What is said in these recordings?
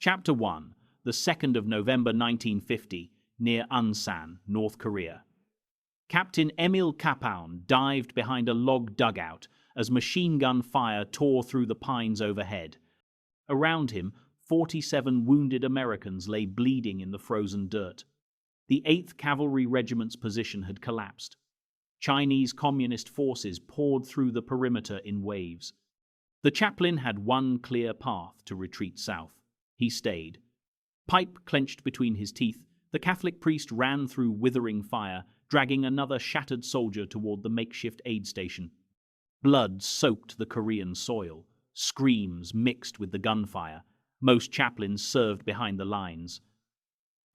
Chapter 1. The 2nd of November 1950, near Unsan, North Korea. Captain Emil Kapaun dived behind a log dugout as machine gun fire tore through the pines overhead. Around him, 47 wounded Americans lay bleeding in the frozen dirt. The 8th Cavalry Regiment's position had collapsed. Chinese Communist forces poured through the perimeter in waves. The chaplain had one clear path to retreat south. He stayed. Pipe clenched between his teeth, the Catholic priest ran through withering fire, dragging another shattered soldier toward the makeshift aid station. Blood soaked the Korean soil. Screams mixed with the gunfire. Most chaplains served behind the lines.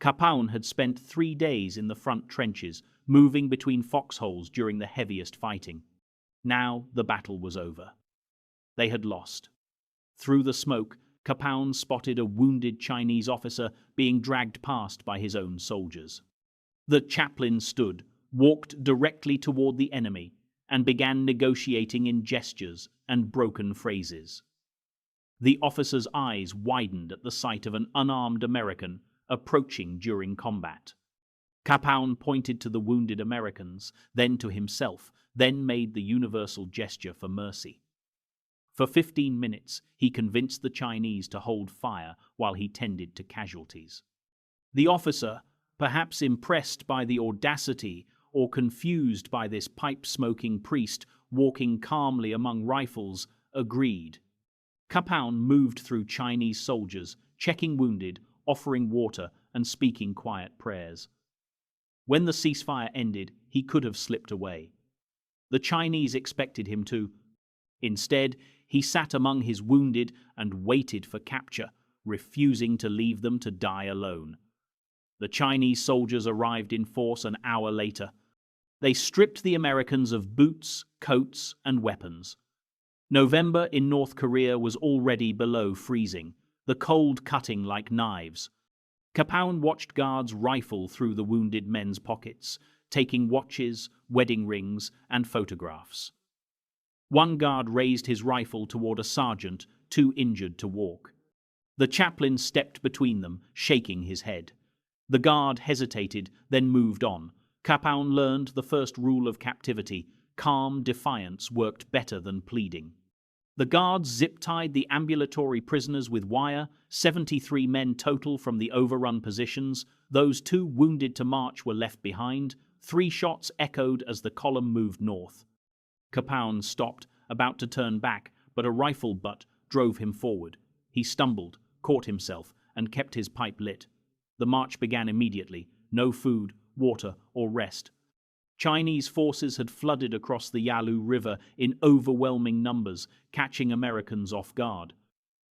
Kapaun had spent 3 days in the front trenches, moving between foxholes during the heaviest fighting. Now the battle was over. They had lost. Through the smoke, Kapaun spotted a wounded Chinese officer being dragged past by his own soldiers. The chaplain stood, walked directly toward the enemy, and began negotiating in gestures and broken phrases. The officer's eyes widened at the sight of an unarmed American approaching during combat. Kapaun pointed to the wounded Americans, then to himself, then made the universal gesture for mercy. For 15 minutes, he convinced the Chinese to hold fire while he tended to casualties. The officer, perhaps impressed by the audacity or confused by this pipe-smoking priest walking calmly among rifles, agreed. Kapaun moved through Chinese soldiers, checking wounded, offering water, and speaking quiet prayers. When the ceasefire ended, he could have slipped away. The Chinese expected him to. Instead, he sat among his wounded and waited for capture, refusing to leave them to die alone. The Chinese soldiers arrived in force an hour later. They stripped the Americans of boots, coats, and weapons. November in North Korea was already below freezing, the cold cutting like knives. Kapaun watched guards rifle through the wounded men's pockets, taking watches, wedding rings, and photographs. One guard raised his rifle toward a sergeant, too injured to walk. The chaplain stepped between them, shaking his head. The guard hesitated, then moved on. Kapaun learned the first rule of captivity: calm defiance worked better than pleading. The guards zip-tied the ambulatory prisoners with wire, 73 men total from the overrun positions. Those 2 wounded to march were left behind. 3 shots echoed as the column moved north. Kapaun stopped, about to turn back, but a rifle butt drove him forward. He stumbled, caught himself, and kept his pipe lit. The march began immediately. No food, water, or rest. Chinese forces had flooded across the Yalu River in overwhelming numbers, catching Americans off guard.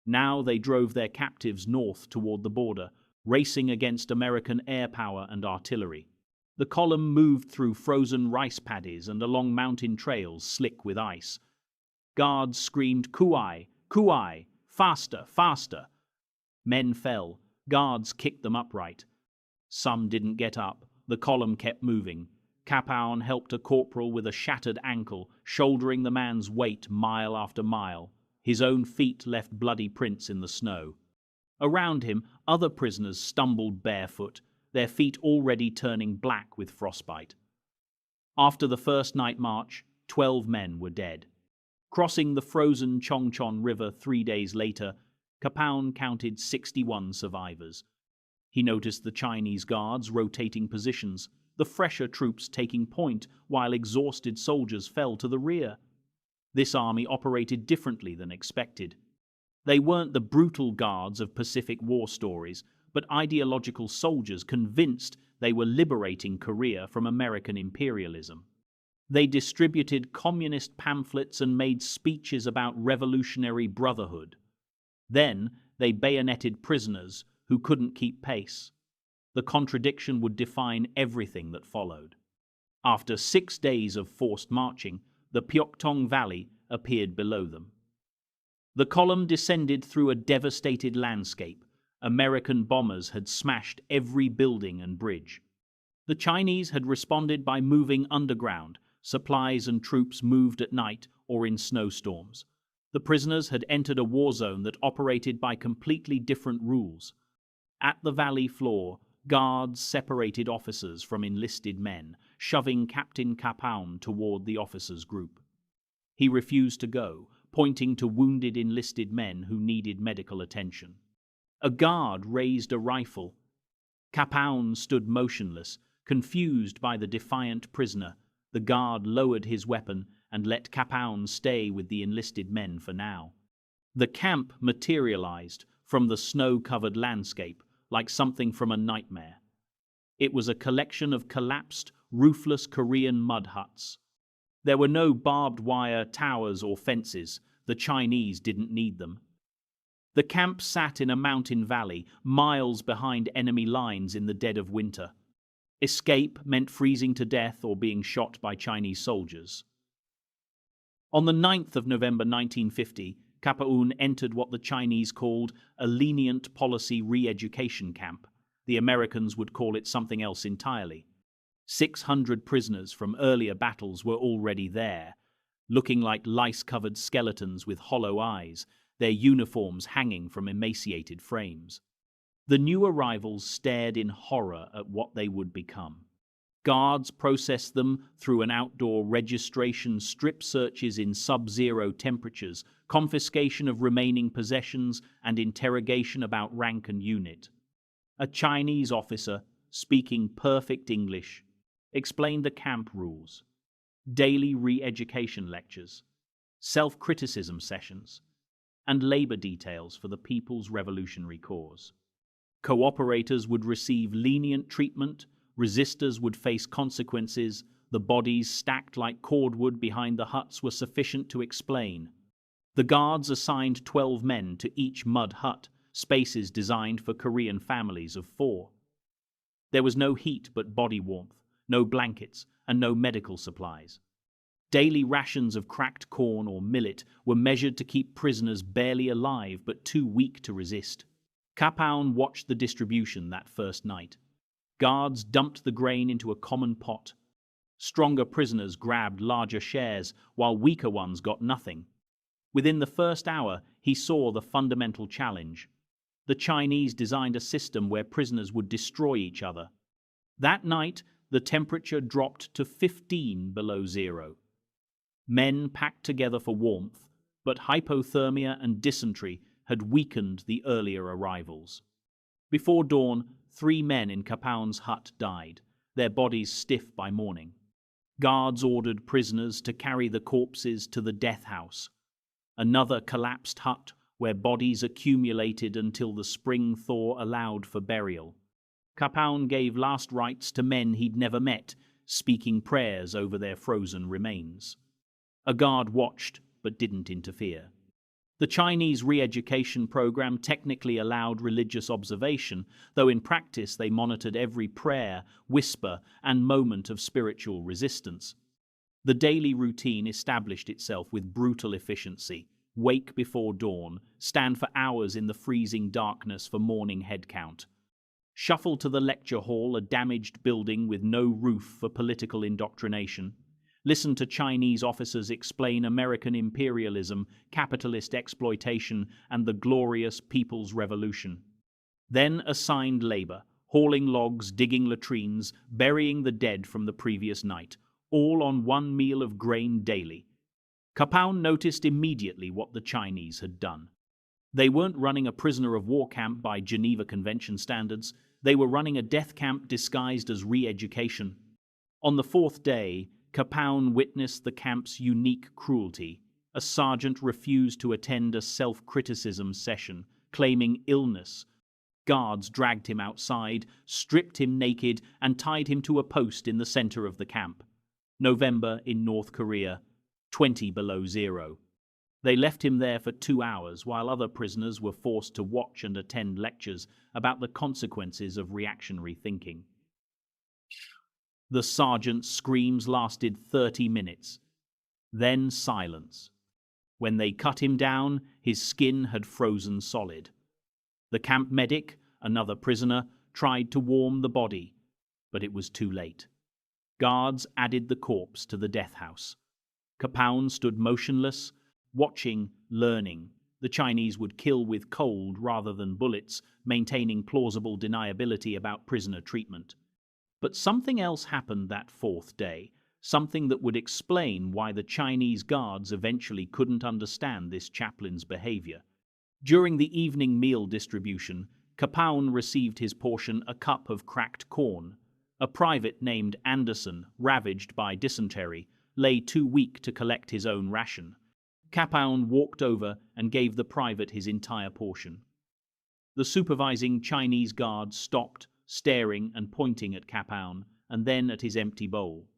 Now they drove their captives north toward the border, racing against American air power and artillery. The column moved through frozen rice paddies and along mountain trails slick with ice. Guards screamed, "Kuai! Kuai! Faster! Faster!" Men fell. Guards kicked them upright. Some didn't get up. The column kept moving. Kapaun helped a corporal with a shattered ankle, shouldering the man's weight mile after mile. His own feet left bloody prints in the snow. Around him, other prisoners stumbled barefoot, their feet already turning black with frostbite. After the first night march, 12 men were dead. Crossing the frozen Chongchon River 3 days later, Kapaun counted 61 survivors. He noticed the Chinese guards rotating positions, the fresher troops taking point while exhausted soldiers fell to the rear. This army operated differently than expected. They weren't the brutal guards of Pacific War stories, but ideological soldiers convinced they were liberating Korea from American imperialism. They distributed communist pamphlets and made speeches about revolutionary brotherhood. Then they bayoneted prisoners who couldn't keep pace. The contradiction would define everything that followed. After 6 days of forced marching, the Pyeongtaek Valley appeared below them. The column descended through a devastated landscape. American bombers had smashed every building and bridge. The Chinese had responded by moving underground. Supplies and troops moved at night or in snowstorms. The prisoners had entered a war zone that operated by completely different rules. At the valley floor, guards separated officers from enlisted men, shoving Captain Kapaun toward the officers' group. He refused to go, pointing to wounded enlisted men who needed medical attention. A guard raised a rifle. Kapaun stood motionless, confused by the defiant prisoner. The guard lowered his weapon and let Kapaun stay with the enlisted men for now. The camp materialized from the snow-covered landscape like something from a nightmare. It was a collection of collapsed, roofless Korean mud huts. There were no barbed wire towers or fences. The Chinese didn't need them. The camp sat in a mountain valley, miles behind enemy lines in the dead of winter. Escape meant freezing to death or being shot by Chinese soldiers. On the 9th of November 1950, Kapaun entered what the Chinese called a lenient policy re-education camp. The Americans would call it something else entirely. 600 prisoners from earlier battles were already there, looking like lice-covered skeletons with hollow eyes, their uniforms hanging from emaciated frames. The new arrivals stared in horror at what they would become. Guards processed them through an outdoor registration, strip searches in sub-zero temperatures, confiscation of remaining possessions, and interrogation about rank and unit. A Chinese officer, speaking perfect English, explained the camp rules: daily re-education lectures, self-criticism sessions, and labor details for the People's Revolutionary Cause. Cooperators would receive lenient treatment, resistors would face consequences, the bodies stacked like cordwood behind the huts were sufficient to explain. The guards assigned 12 men to each mud hut, spaces designed for Korean families of 4. There was no heat but body warmth, no blankets, and no medical supplies. Daily rations of cracked corn or millet were measured to keep prisoners barely alive but too weak to resist. Kapaun watched the distribution that first night. Guards dumped the grain into a common pot. Stronger prisoners grabbed larger shares, while weaker ones got nothing. Within the first hour, he saw the fundamental challenge. The Chinese designed a system where prisoners would destroy each other. That night, the temperature dropped to 15 below zero. Men packed together for warmth, but hypothermia and dysentery had weakened the earlier arrivals. Before dawn, 3 men in Kapaun's hut died, their bodies stiff by morning. Guards ordered prisoners to carry the corpses to the death house, another collapsed hut where bodies accumulated until the spring thaw allowed for burial. Kapaun gave last rites to men he'd never met, speaking prayers over their frozen remains. A guard watched, but didn't interfere. The Chinese re-education program technically allowed religious observation, though in practice they monitored every prayer, whisper, and moment of spiritual resistance. The daily routine established itself with brutal efficiency: wake before dawn, stand for hours in the freezing darkness for morning head count. Shuffle to the lecture hall, a damaged building with no roof for political indoctrination. Listen to Chinese officers explain American imperialism, capitalist exploitation, and the glorious People's Revolution. Then assigned labor, hauling logs, digging latrines, burying the dead from the previous night, all on one meal of grain daily. Kapaun noticed immediately what the Chinese had done. They weren't running a prisoner of war camp by Geneva Convention standards. They were running a death camp disguised as re-education. On the 4th day, Kapaun witnessed the camp's unique cruelty. A sergeant refused to attend a self-criticism session, claiming illness. Guards dragged him outside, stripped him naked, and tied him to a post in the center of the camp. November in North Korea, 20 below zero. They left him there for 2 hours while other prisoners were forced to watch and attend lectures about the consequences of reactionary thinking. The sergeant's screams lasted 30 minutes. Then silence. When they cut him down, his skin had frozen solid. The camp medic, another prisoner, tried to warm the body, but it was too late. Guards added the corpse to the death house. Kapaun stood motionless, watching, learning. The Chinese would kill with cold rather than bullets, maintaining plausible deniability about prisoner treatment. But something else happened that fourth day, something that would explain why the Chinese guards eventually couldn't understand this chaplain's behavior. During the evening meal distribution, Kapaun received his portion, a cup of cracked corn. A private named Anderson, ravaged by dysentery, lay too weak to collect his own ration. Kapaun walked over and gave the private his entire portion. The supervising Chinese guard stopped, staring and pointing at Kapaun, and then at his empty bowl.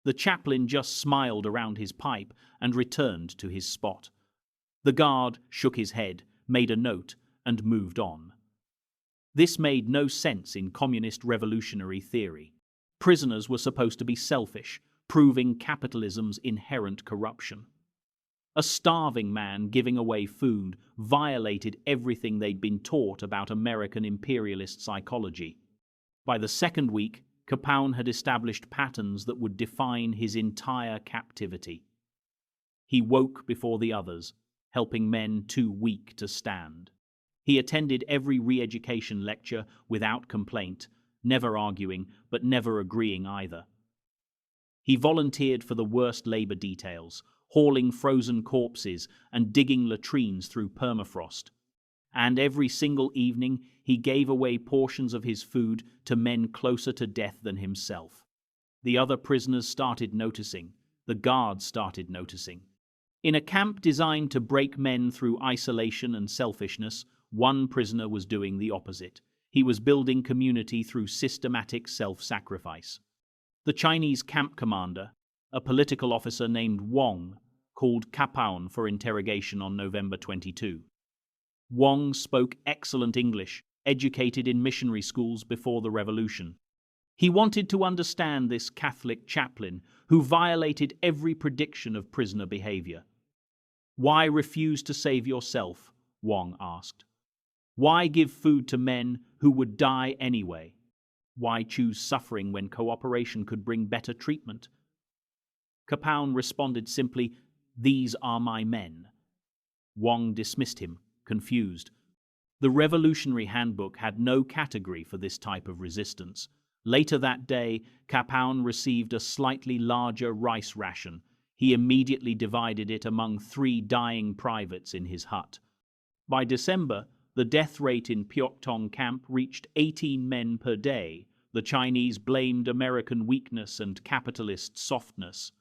The chaplain just smiled around his pipe and returned to his spot. The guard shook his head, made a note, and moved on. This made no sense in communist revolutionary theory. Prisoners were supposed to be selfish, proving capitalism's inherent corruption. A starving man giving away food violated everything they'd been taught about American imperialist psychology. By the second week, Kapaun had established patterns that would define his entire captivity. He woke before the others, helping men too weak to stand. He attended every re-education lecture without complaint, never arguing, but never agreeing either. He volunteered for the worst labor details, hauling frozen corpses and digging latrines through permafrost. And every single evening he gave away portions of his food to men closer to death than himself. The other prisoners started noticing. The guards started noticing. In a camp designed to break men through isolation and selfishness, one prisoner was doing the opposite. He was building community through systematic self-sacrifice. The Chinese camp commander, a political officer named Wong, called Kapaun for interrogation on November 22. Wong spoke excellent English, educated in missionary schools before the revolution. He wanted to understand this Catholic chaplain who violated every prediction of prisoner behavior. "Why refuse to save yourself?" Wong asked. "Why give food to men who would die anyway? Why choose suffering when cooperation could bring better treatment?" Kapaun responded simply, "These are my men." Wong dismissed him, confused. The Revolutionary Handbook had no category for this type of resistance. Later that day, Kapaun received a slightly larger rice ration. He immediately divided it among 3 dying privates in his hut. By December, the death rate in Pyeongtaong camp reached 18 men per day. The Chinese blamed American weakness and capitalist softness.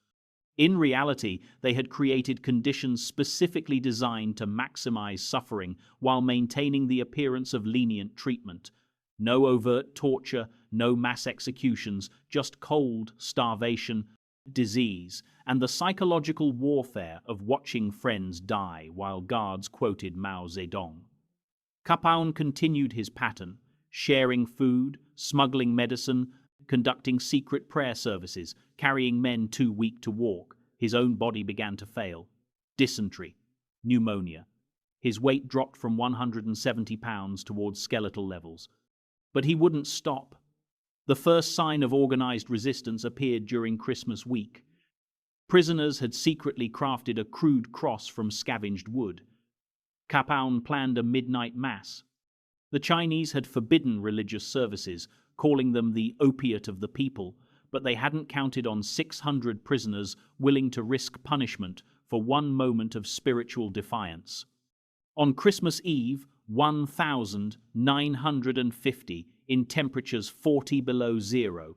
In reality, they had created conditions specifically designed to maximize suffering while maintaining the appearance of lenient treatment. No overt torture, no mass executions, just cold, starvation, disease, and the psychological warfare of watching friends die while guards quoted Mao Zedong. Kapaun continued his pattern, sharing food, smuggling medicine, conducting secret prayer services, carrying men too weak to walk. His own body began to fail. Dysentery, pneumonia. His weight dropped from 170 pounds towards skeletal levels. But he wouldn't stop. The first sign of organized resistance appeared during Christmas week. Prisoners had secretly crafted a crude cross from scavenged wood. Kapaun planned a midnight mass. The Chinese had forbidden religious services, calling them the opiate of the people, but they hadn't counted on 600 prisoners willing to risk punishment for one moment of spiritual defiance. On Christmas Eve, 1,950 in temperatures 40 below zero,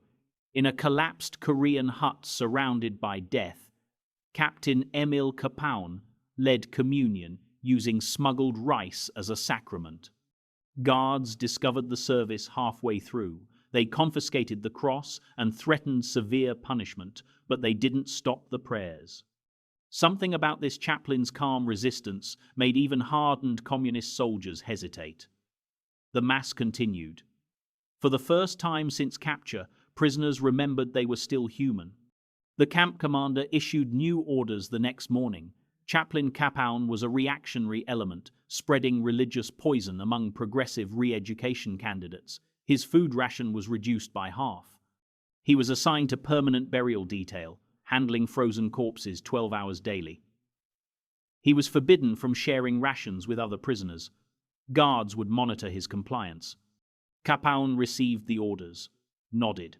in a collapsed Korean hut surrounded by death, Captain Emil Kapaun led communion using smuggled rice as a sacrament. Guards discovered the service halfway through. They confiscated the cross and threatened severe punishment, but they didn't stop the prayers. Something about this chaplain's calm resistance made even hardened communist soldiers hesitate. The mass continued. For the first time since capture, prisoners remembered they were still human. The camp commander issued new orders the next morning. Chaplain Kapaun was a reactionary element, spreading religious poison among progressive re-education candidates. His food ration was reduced by half. He was assigned to permanent burial detail, handling frozen corpses 12 hours daily. He was forbidden from sharing rations with other prisoners. Guards would monitor his compliance. Kapaun received the orders, nodded,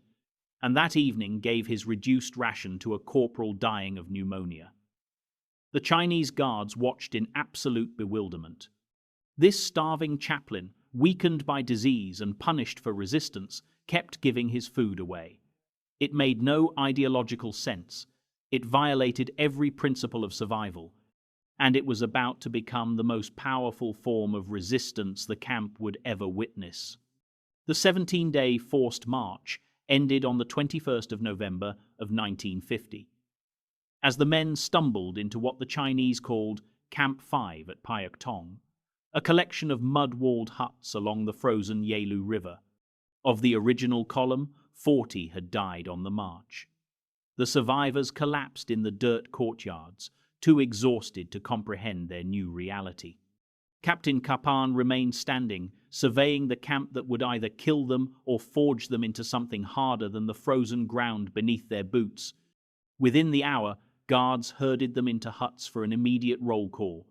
and that evening gave his reduced ration to a corporal dying of pneumonia. The Chinese guards watched in absolute bewilderment. This starving chaplain, weakened by disease and punished for resistance, kept giving his food away. It made no ideological sense. It violated every principle of survival, and it was about to become the most powerful form of resistance the camp would ever witness. The 17-day forced march ended on the 21st of November of 1950. As the men stumbled into what the Chinese called Camp 5 at Payuk Tong, a collection of mud-walled huts along the frozen Yalu River. Of the original column, 40 had died on the march. The survivors collapsed in the dirt courtyards, too exhausted to comprehend their new reality. Captain Kapaun remained standing, surveying the camp that would either kill them or forge them into something harder than the frozen ground beneath their boots. Within the hour, guards herded them into huts for an immediate roll call.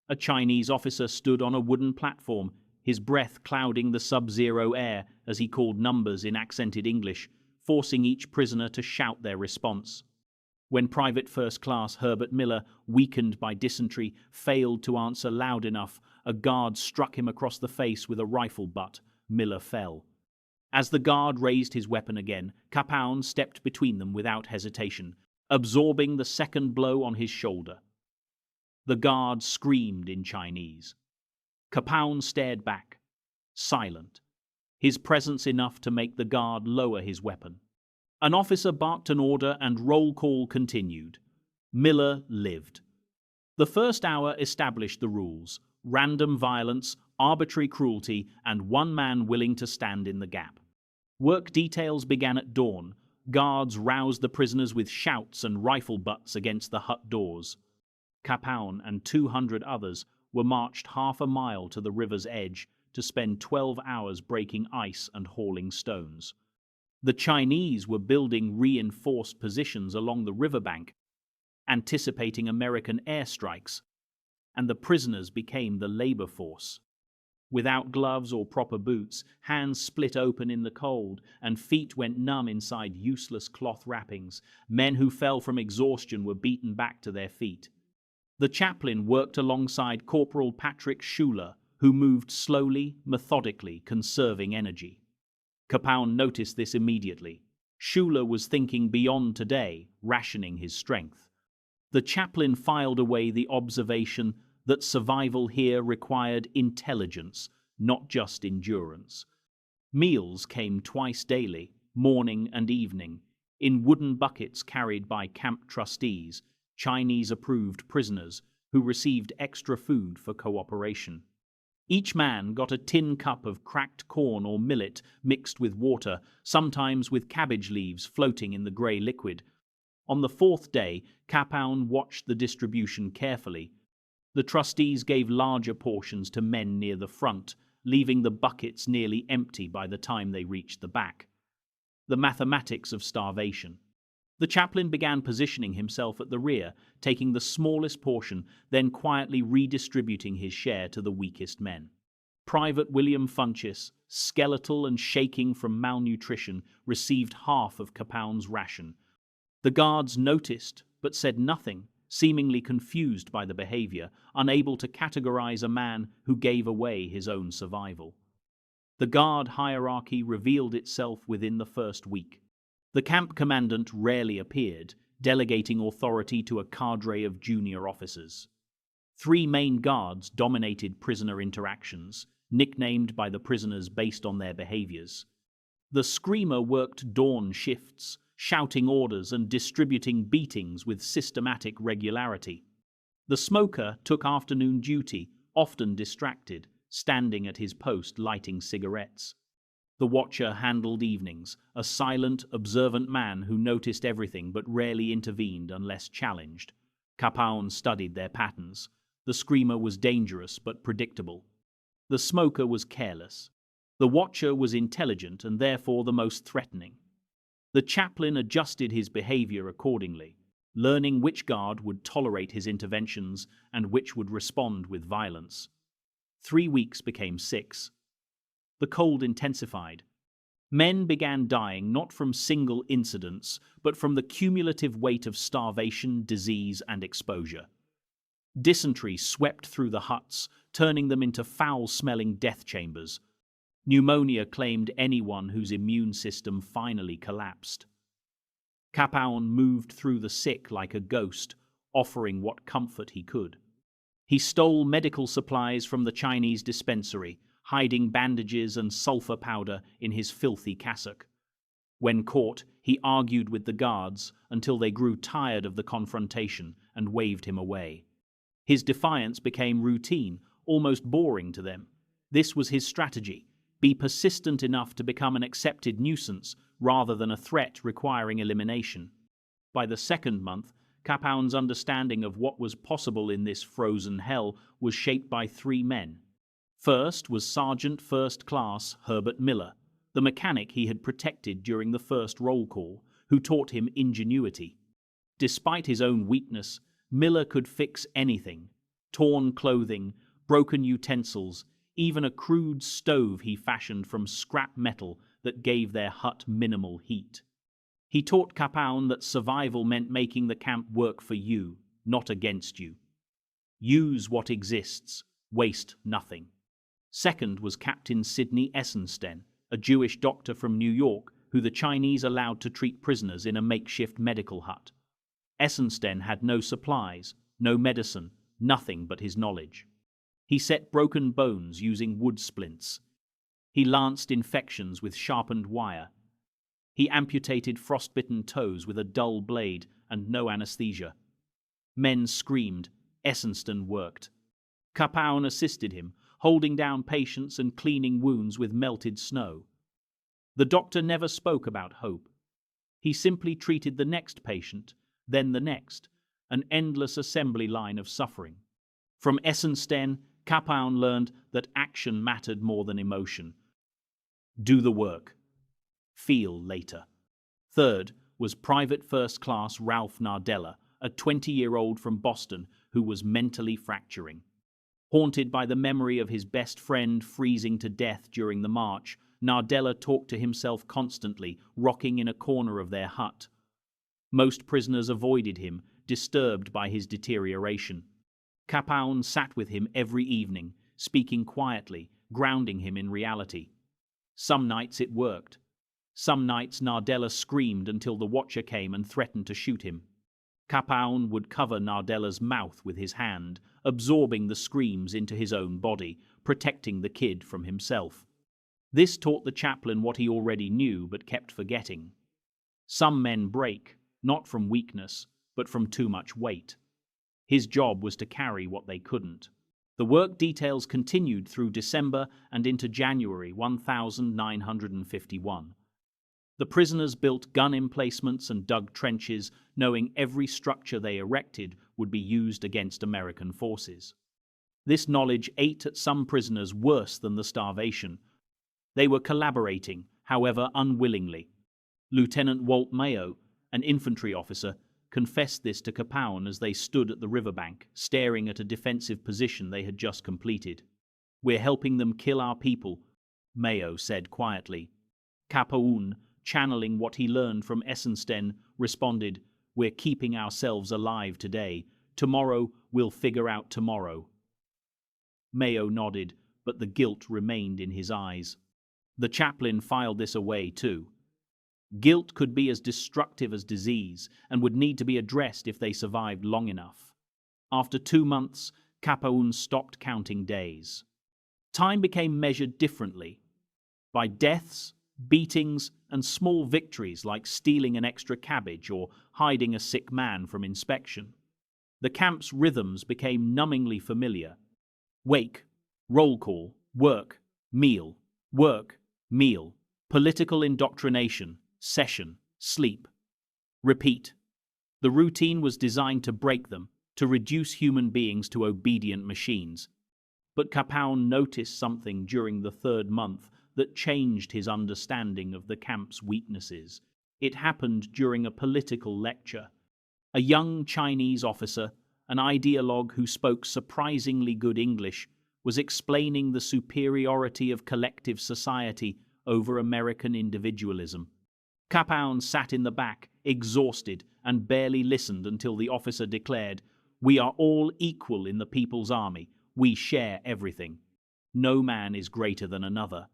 A Chinese officer stood on a wooden platform, his breath clouding the sub-zero air as he called numbers in accented English, forcing each prisoner to shout their response. When Private First Class Herbert Miller, weakened by dysentery, failed to answer loud enough, a guard struck him across the face with a rifle butt. Miller fell. As the guard raised his weapon again, Kapaun stepped between them without hesitation, absorbing the second blow on his shoulder. The guard screamed in Chinese. Kapaun stared back, silent, his presence enough to make the guard lower his weapon. An officer barked an order and roll call continued. Miller lived. The first hour established the rules: random violence, arbitrary cruelty, and one man willing to stand in the gap. Work details began at dawn. Guards roused the prisoners with shouts and rifle butts against the hut doors. Kapaun and 200 others were marched half a mile to the river's edge to spend 12 hours breaking ice and hauling stones. The Chinese were building reinforced positions along the riverbank, anticipating American airstrikes, and the prisoners became the labor force. Without gloves or proper boots, hands split open in the cold, and feet went numb inside useless cloth wrappings. Men who fell from exhaustion were beaten back to their feet. The chaplain worked alongside Corporal Patrick Schuler, who moved slowly, methodically, conserving energy. Kapaun noticed this immediately. Schuler was thinking beyond today, rationing his strength. The chaplain filed away the observation that survival here required intelligence, not just endurance. Meals came twice daily, morning and evening, in wooden buckets carried by camp trustees, Chinese-approved prisoners who received extra food for cooperation. Each man got a tin cup of cracked corn or millet mixed with water, sometimes with cabbage leaves floating in the grey liquid. On the fourth day, Kapaun watched the distribution carefully. The trustees gave larger portions to men near the front, leaving the buckets nearly empty by the time they reached the back. The mathematics of starvation. The chaplain began positioning himself at the rear, taking the smallest portion, then quietly redistributing his share to the weakest men. Private William Funchess, skeletal and shaking from malnutrition, received half of Kapaun's ration. The guards noticed, but said nothing, seemingly confused by the behavior, unable to categorize a man who gave away his own survival. The guard hierarchy revealed itself within the first week. The camp commandant rarely appeared, delegating authority to a cadre of junior officers. 3 main guards dominated prisoner interactions, nicknamed by the prisoners based on their behaviors. The screamer worked dawn shifts, shouting orders and distributing beatings with systematic regularity. The smoker took afternoon duty, often distracted, standing at his post lighting cigarettes. The watcher handled evenings, a silent, observant man who noticed everything but rarely intervened unless challenged. Kapaun studied their patterns. The screamer was dangerous but predictable. The smoker was careless. The watcher was intelligent and therefore the most threatening. The chaplain adjusted his behavior accordingly. learning which guard would tolerate his interventions and which would respond with violence. 3 weeks became 6. The cold intensified. Men began dying not from single incidents, but from the cumulative weight of starvation, disease, and exposure. Dysentery swept through the huts, turning them into foul-smelling death chambers. Pneumonia claimed anyone whose immune system finally collapsed. Kapaun moved through the sick like a ghost, offering what comfort he could. He stole medical supplies from the Chinese dispensary, hiding bandages and sulfur powder in his filthy cassock. When caught, he argued with the guards until they grew tired of the confrontation and waved him away. His defiance became routine, almost boring to them. This was his strategy: be persistent enough to become an accepted nuisance rather than a threat requiring elimination. By the second month, Kapaun's understanding of what was possible in this frozen hell was shaped by 3 men. First was Sergeant First Class Herbert Miller, the mechanic he had protected during the first roll call, who taught him ingenuity. Despite his own weakness, Miller could fix anything: torn clothing, broken utensils, even a crude stove he fashioned from scrap metal that gave their hut minimal heat. He taught Kapaun that survival meant making the camp work for you, not against you. Use what exists, waste nothing. Second was Captain Sidney Essensten, a Jewish doctor from New York who the Chinese allowed to treat prisoners in a makeshift medical hut. Essensten had no supplies, no medicine, nothing but his knowledge. He set broken bones using wood splints. He lanced infections with sharpened wire. He amputated frostbitten toes with a dull blade and no anesthesia. Men screamed. Essensten worked. Kapaun assisted him, holding down patients and cleaning wounds with melted snow. The doctor never spoke about hope. He simply treated the next patient, then the next, an endless assembly line of suffering. From Essensten, Kapaun learned that action mattered more than emotion. Do the work. Feel later. Third was Private First Class Ralph Nardella, a 20-year-old from Boston who was mentally fracturing. Haunted by the memory of his best friend freezing to death during the march, Nardella talked to himself constantly, rocking in a corner of their hut. Most prisoners avoided him, disturbed by his deterioration. Kapaun sat with him every evening, speaking quietly, grounding him in reality. Some nights it worked. Some nights Nardella screamed until the watcher came and threatened to shoot him. Kapaun would cover Nardella's mouth with his hand, absorbing the screams into his own body, protecting the kid from himself. This taught the chaplain what he already knew but kept forgetting. Some men break, not from weakness, but from too much weight. His job was to carry what they couldn't. The work details continued through December and into January 1951. The prisoners built gun emplacements and dug trenches, knowing every structure they erected would be used against American forces. This knowledge ate at some prisoners worse than the starvation. They were collaborating, however unwillingly. Lieutenant Walt Mayo, an infantry officer, confessed this to Kapaun as they stood at the riverbank, staring at a defensive position they had just completed. "We're helping them kill our people," Mayo said quietly. Kapaun, channeling what he learned from Essensten, responded, "We're keeping ourselves alive today. Tomorrow we'll figure out tomorrow." Mayo nodded, but the guilt remained in his eyes. The chaplain filed this away too. Guilt could be as destructive as disease and would need to be addressed if they survived long enough. After 2 months, Kapaun stopped counting days. Time became measured differently, by deaths, beatings, and small victories like stealing an extra cabbage or hiding a sick man from inspection. The camp's rhythms became numbingly familiar. Wake, roll call, work, meal, political indoctrination, session, sleep. Repeat. The routine was designed to break them, to reduce human beings to obedient machines. But Kapaun noticed something during the 3rd month that changed his understanding of the camp's weaknesses. It happened during a political lecture. A young Chinese officer, an ideologue who spoke surprisingly good English, was explaining the superiority of collective society over American individualism. Kapaun sat in the back, exhausted, and barely listened until the officer declared, "We are all equal in the People's Army. We share everything. No man is greater than another."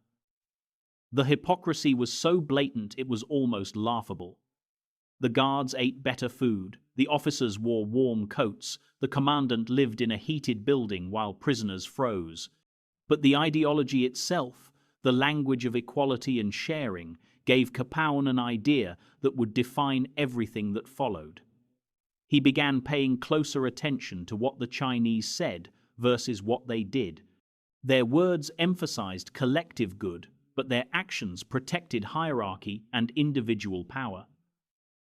The hypocrisy was so blatant it was almost laughable. The guards ate better food, the officers wore warm coats, the commandant lived in a heated building while prisoners froze. But the ideology itself, the language of equality and sharing, gave Kapaun an idea that would define everything that followed. He began paying closer attention to what the Chinese said versus what they did. Their words emphasized collective good, but their actions protected hierarchy and individual power.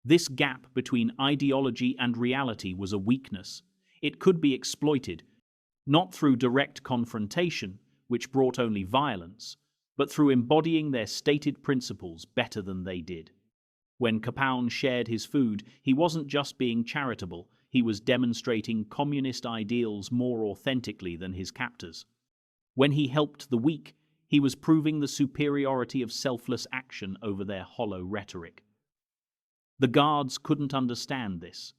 This gap between ideology and reality was a weakness. It could be exploited, not through direct confrontation, which brought only violence, but through embodying their stated principles better than they did. When Kapaun shared his food, he wasn't just being charitable, he was demonstrating communist ideals more authentically than his captors. When he helped the weak, he was proving the superiority of selfless action over their hollow rhetoric. The guards couldn't understand this.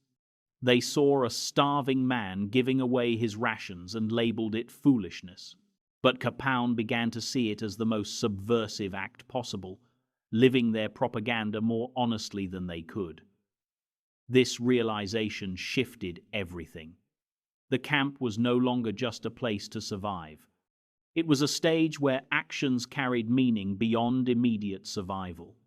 They saw a starving man giving away his rations and labeled it foolishness. But Kapaun began to see it as the most subversive act possible, living their propaganda more honestly than they could. This realization shifted everything. The camp was no longer just a place to survive. It was a stage where actions carried meaning beyond immediate survival.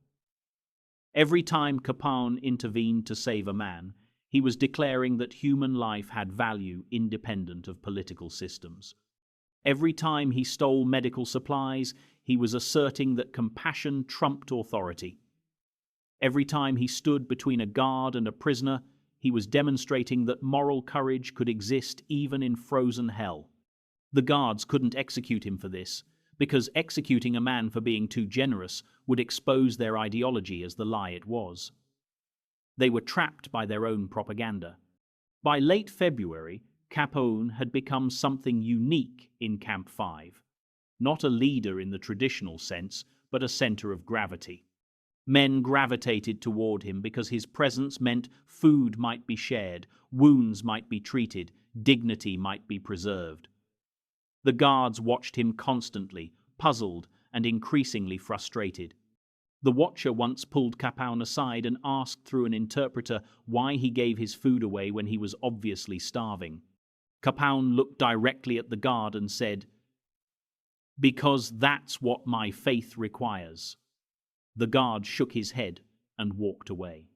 Every time Kapaun intervened to save a man, he was declaring that human life had value independent of political systems. Every time he stole medical supplies, he was asserting that compassion trumped authority. Every time he stood between a guard and a prisoner, he was demonstrating that moral courage could exist even in frozen hell. The guards couldn't execute him for this, because executing a man for being too generous would expose their ideology as the lie it was. They were trapped by their own propaganda. By late February, Kapaun had become something unique in Camp 5. Not a leader in the traditional sense, but a center of gravity. Men gravitated toward him because his presence meant food might be shared, wounds might be treated, dignity might be preserved. The guards watched him constantly, puzzled and increasingly frustrated. The watcher once pulled Kapaun aside and asked through an interpreter why he gave his food away when he was obviously starving. Kapaun looked directly at the guard and said, "Because that's what my faith requires." The guard shook his head and walked away.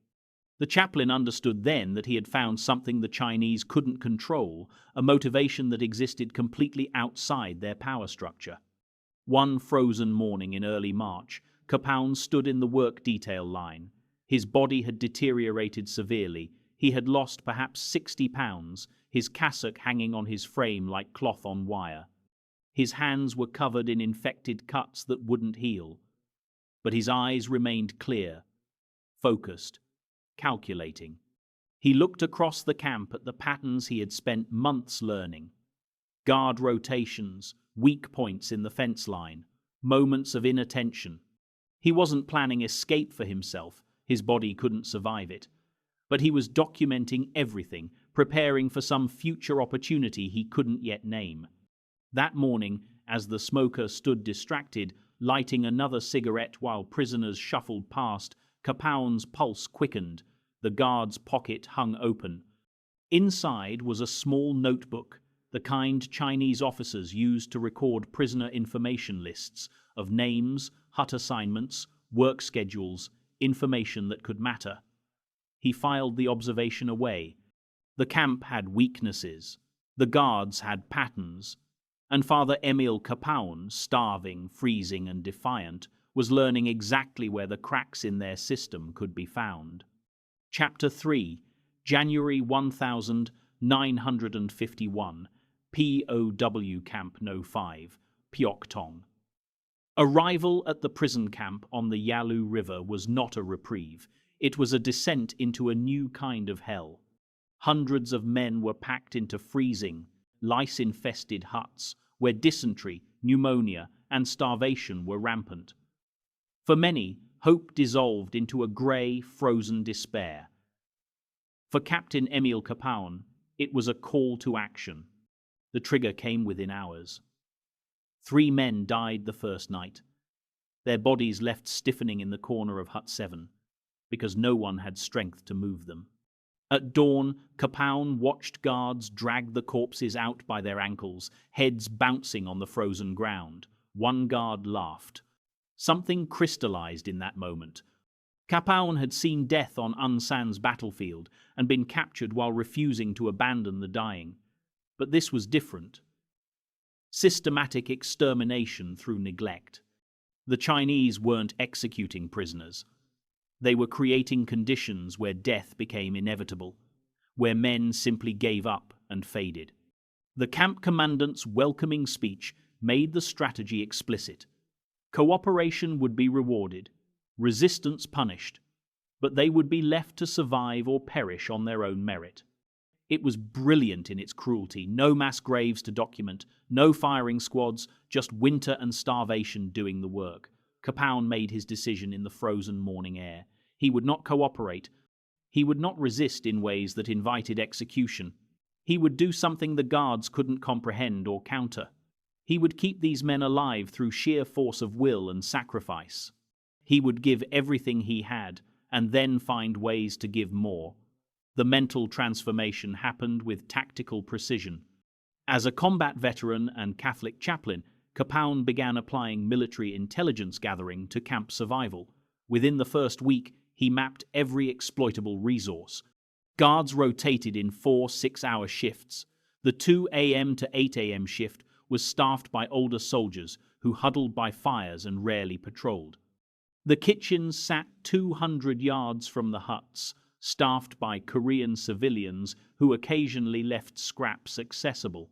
The chaplain understood then that he had found something the Chinese couldn't control, a motivation that existed completely outside their power structure. One frozen morning in early March, Kapaun stood in the work detail line. His body had deteriorated severely. He had lost perhaps 60 pounds, his cassock hanging on his frame like cloth on wire. His hands were covered in infected cuts that wouldn't heal. But his eyes remained clear, focused, calculating. He looked across the camp at the patterns he had spent months learning. Guard rotations, weak points in the fence line, moments of inattention. He wasn't planning escape for himself, his body couldn't survive it. But he was documenting everything, preparing for some future opportunity he couldn't yet name. That morning, as the smoker stood distracted, lighting another cigarette while prisoners shuffled past, Kapaun's pulse quickened. The guard's pocket hung open. Inside was a small notebook, the kind Chinese officers used to record prisoner information lists of names, hut assignments, work schedules, information that could matter. He filed the observation away. The camp had weaknesses. The guards had patterns. And Father Emil Kapaun, starving, freezing, and defiant, was learning exactly where the cracks in their system could be found. Chapter 3, January 1951, POW Camp No. 5, Pyeongtaong. Arrival at the prison camp on the Yalu River was not a reprieve. It was a descent into a new kind of hell. Hundreds of men were packed into freezing, lice-infested huts where dysentery, pneumonia, and starvation were rampant. For many, hope dissolved into a grey, frozen despair. For Captain Emil Kapaun, it was a call to action. The trigger came within hours. 3 men died the first night, their bodies left stiffening in the corner of Hut 7, because no one had strength to move them. At dawn, Kapaun watched guards drag the corpses out by their ankles, heads bouncing on the frozen ground. One guard laughed. Something crystallized in that moment. Kapaun had seen death on Unsan's battlefield and been captured while refusing to abandon the dying. But this was different. Systematic extermination through neglect. The Chinese weren't executing prisoners. They were creating conditions where death became inevitable, where men simply gave up and faded. The camp commandant's welcoming speech made the strategy explicit. Cooperation would be rewarded, resistance punished, but they would be left to survive or perish on their own merit. It was brilliant in its cruelty. No mass graves to document, no firing squads, just winter and starvation doing the work. Kapaun made his decision in the frozen morning air. He would not cooperate. He would not resist in ways that invited execution. He would do something the guards couldn't comprehend or counter. He would keep these men alive through sheer force of will and sacrifice. He would give everything he had, and then find ways to give more. The mental transformation happened with tactical precision. As a combat veteran and Catholic chaplain, Kapaun began applying military intelligence gathering to camp survival. Within the first week, he mapped every exploitable resource. Guards rotated in 4 6-hour shifts. The 2 a.m. to 8 a.m. shift was staffed by older soldiers who huddled by fires and rarely patrolled. The kitchens sat 200 yards from the huts, staffed by Korean civilians who occasionally left scraps accessible.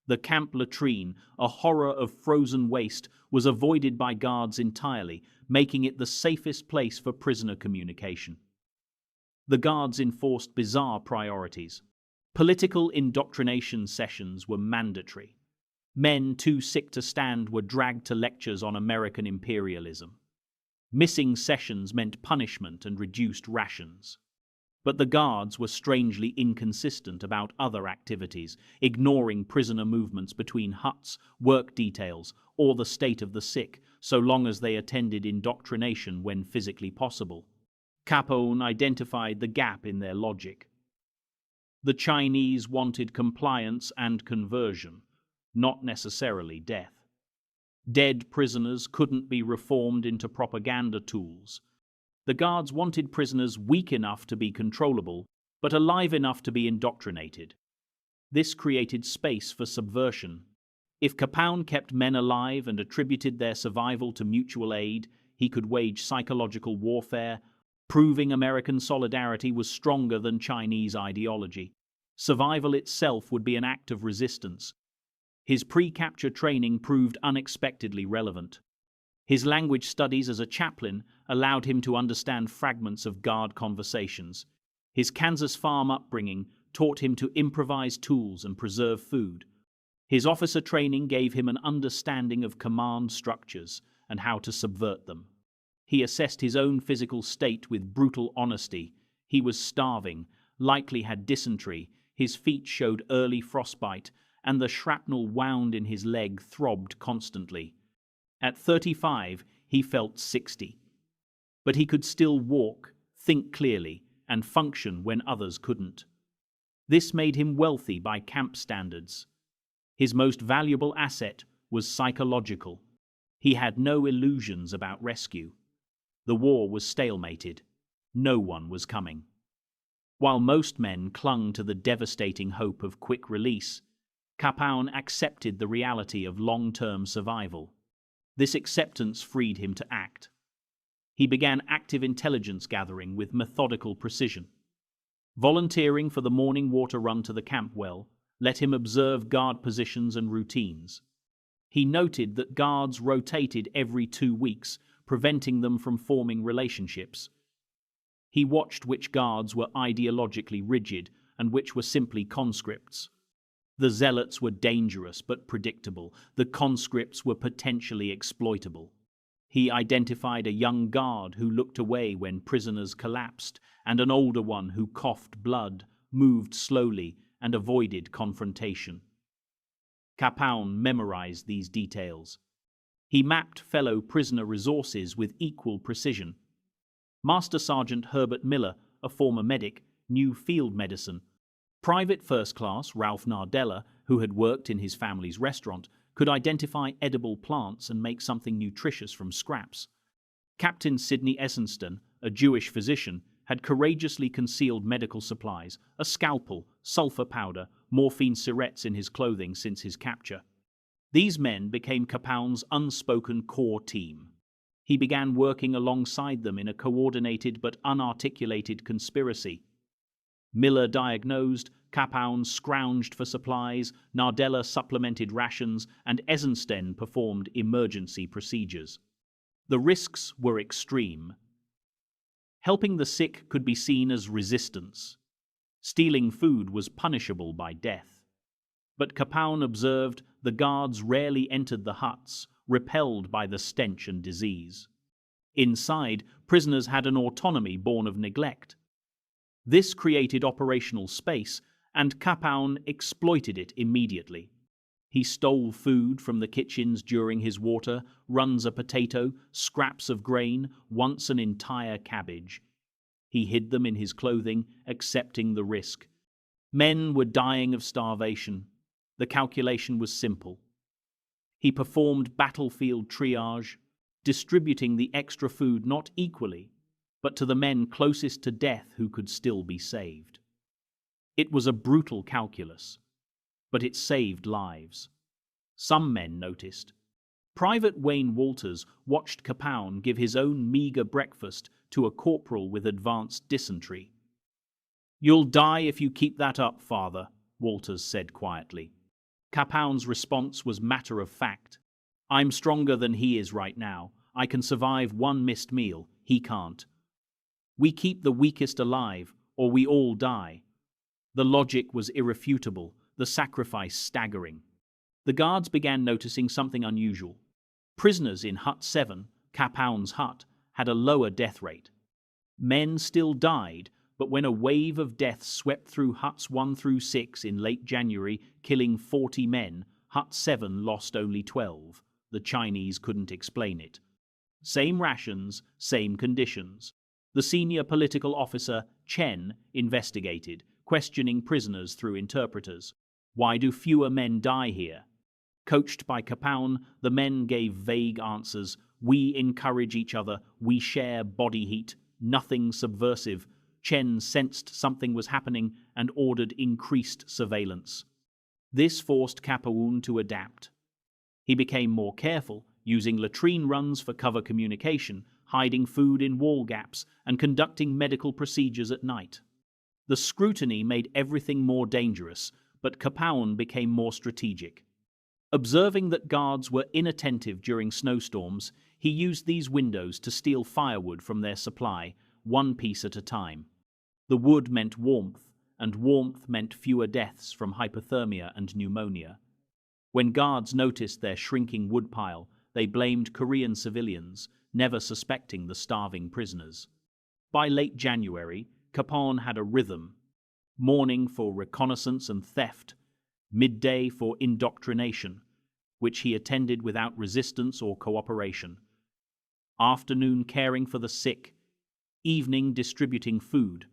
The camp latrine, a horror of frozen waste, was avoided by guards entirely, making it the safest place for prisoner communication. The guards enforced bizarre priorities. Political indoctrination sessions were mandatory. Men too sick to stand were dragged to lectures on American imperialism. Missing sessions meant punishment and reduced rations. But the guards were strangely inconsistent about other activities, ignoring prisoner movements between huts, work details, or the state of the sick, so long as they attended indoctrination when physically possible. Kapaun identified the gap in their logic. The Chinese wanted compliance and conversion, not necessarily death. Dead prisoners couldn't be reformed into propaganda tools. The guards wanted prisoners weak enough to be controllable, but alive enough to be indoctrinated. This created space for subversion. If Kapaun kept men alive and attributed their survival to mutual aid, he could wage psychological warfare, proving American solidarity was stronger than Chinese ideology. Survival itself would be an act of resistance. His pre-capture training proved unexpectedly relevant. His language studies as a chaplain allowed him to understand fragments of guard conversations. His Kansas farm upbringing taught him to improvise tools and preserve food. His officer training gave him an understanding of command structures and how to subvert them. He assessed his own physical state with brutal honesty. He was starving, likely had dysentery, his feet showed early frostbite, and the shrapnel wound in his leg throbbed constantly. At 35, he felt 60. But he could still walk, think clearly, and function when others couldn't. This made him wealthy by camp standards. His most valuable asset was psychological. He had no illusions about rescue. The war was stalemated. No one was coming. While most men clung to the devastating hope of quick release, Kapaun accepted the reality of long-term survival. This acceptance freed him to act. He began active intelligence gathering with methodical precision. Volunteering for the morning water run to the camp well let him observe guard positions and routines. He noted that guards rotated every 2 weeks, preventing them from forming relationships. He watched which guards were ideologically rigid and which were simply conscripts. The zealots were dangerous but predictable. The conscripts were potentially exploitable. He identified a young guard who looked away when prisoners collapsed, and an older one who coughed blood, moved slowly, and avoided confrontation. Kapaun memorized these details. He mapped fellow prisoner resources with equal precision. Master Sergeant Herbert Miller, a former medic, knew field medicine. Private First Class Ralph Nardella, who had worked in his family's restaurant, could identify edible plants and make something nutritious from scraps. Captain Sidney Essenston, a Jewish physician, had courageously concealed medical supplies, a scalpel, sulfur powder, morphine syrettes in his clothing since his capture. These men became Kapaun's unspoken core team. He began working alongside them in a coordinated but unarticulated conspiracy. Miller diagnosed, Kapaun scrounged for supplies, Nardella supplemented rations, and Eisenstein performed emergency procedures. The risks were extreme. Helping the sick could be seen as resistance. Stealing food was punishable by death. But Kapaun observed the guards rarely entered the huts, repelled by the stench and disease. Inside, prisoners had an autonomy born of neglect. This created operational space, and Kapaun exploited it immediately. He stole food from the kitchens during his water, runs a potato, scraps of grain, once an entire cabbage. He hid them in his clothing, accepting the risk. Men were dying of starvation. The calculation was simple. He performed battlefield triage, distributing the extra food not equally, but to the men closest to death who could still be saved. It was a brutal calculus, but it saved lives. Some men noticed. Private Wayne Walters watched Kapaun give his own meager breakfast to a corporal with advanced dysentery. "You'll die if you keep that up, Father," Walters said quietly. Kapaun's response was matter of fact. "I'm stronger than he is right now. I can survive one missed meal. He can't. We keep the weakest alive, or we all die." The logic was irrefutable, the sacrifice staggering. The guards began noticing something unusual. Prisoners in Hut 7, Kapaun's hut, had a lower death rate. Men still died, but when a wave of deaths swept through Huts 1 through 6 in late January, killing 40 men, Hut 7 lost only 12. The Chinese couldn't explain it. Same rations, same conditions. The senior political officer, Chen, investigated, questioning prisoners through interpreters. "Why do fewer men die here?" Coached by Kapaun, the men gave vague answers. "We encourage each other. We share body heat. Nothing subversive." Chen sensed something was happening and ordered increased surveillance. This forced Kapaun to adapt. He became more careful, using latrine runs for cover communication, hiding food in wall gaps, and conducting medical procedures at night. The scrutiny made everything more dangerous, but Kapaun became more strategic. Observing that guards were inattentive during snowstorms, he used these windows to steal firewood from their supply, one piece at a time. The wood meant warmth, and warmth meant fewer deaths from hypothermia and pneumonia. When guards noticed their shrinking woodpile, they blamed Korean civilians, never suspecting the starving prisoners. By late January, Kapaun had a rhythm: morning for reconnaissance and theft, midday for indoctrination, which he attended without resistance or cooperation, afternoon caring for the sick, evening distributing food,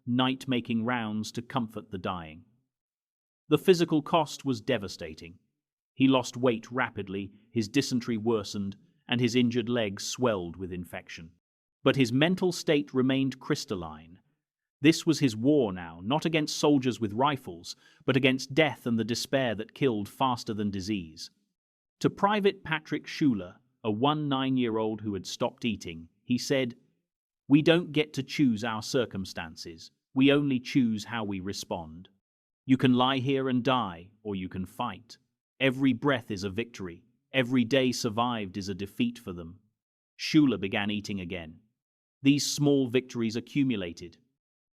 night making rounds to comfort the dying. The physical cost was devastating. He lost weight rapidly, his dysentery worsened, and his injured legs swelled with infection. But his mental state remained crystalline. This was his war now, not against soldiers with rifles, but against death and the despair that killed faster than disease. To Private Patrick Schuler, a 9-year-old who had stopped eating, he said, "We don't get to choose our circumstances. We only choose how we respond. You can lie here and die, or you can fight. Every breath is a victory. Every day survived is a defeat for them." Schuler began eating again. These small victories accumulated.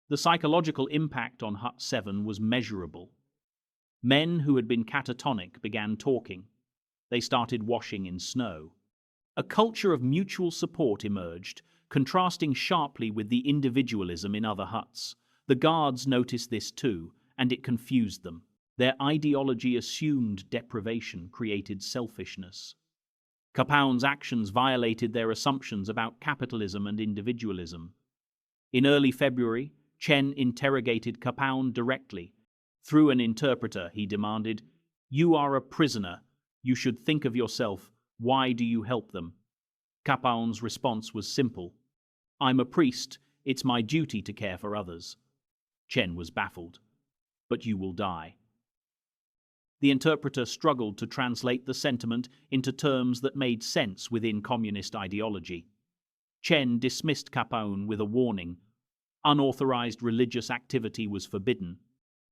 The psychological impact on Hut 7 was measurable. Men who had been catatonic began talking. They started washing in snow. A culture of mutual support emerged, contrasting sharply with the individualism in other huts. The guards noticed this too, and it confused them. Their ideology assumed deprivation created selfishness. Kapaun's actions violated their assumptions about capitalism and individualism. In early February, Chen interrogated Kapaun directly. Through an interpreter, he demanded, "You are a prisoner. You should think of yourself. Why do you help them?" Kapaun's response was simple. "I'm a priest. It's my duty to care for others." Chen was baffled. "But you will die." The interpreter struggled to translate the sentiment into terms that made sense within communist ideology. Chen dismissed Kapaun with a warning. Unauthorized religious activity was forbidden.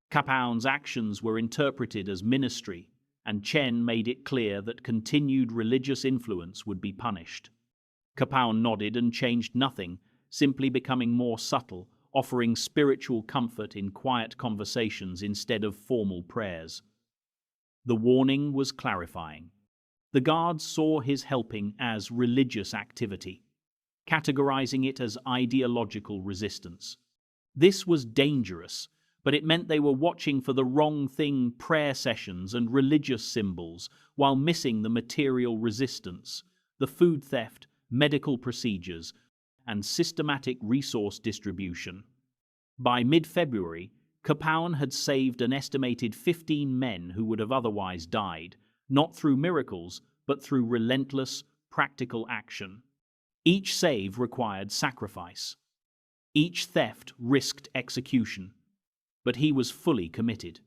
Kapaun's actions were interpreted as ministry, and Chen made it clear that continued religious influence would be punished. Kapaun nodded and changed nothing, simply becoming more subtle, offering spiritual comfort in quiet conversations instead of formal prayers. The warning was clarifying. The guards saw his helping as religious activity, categorizing it as ideological resistance. This was dangerous, but it meant they were watching for the wrong thing: prayer sessions and religious symbols, while missing the material resistance, the food theft, medical procedures, and systematic resource distribution. By mid-February, Kapaun had saved an estimated 15 men who would have otherwise died, not through miracles, but through relentless, practical action. Each save required sacrifice. Each theft risked execution. But he was fully committed.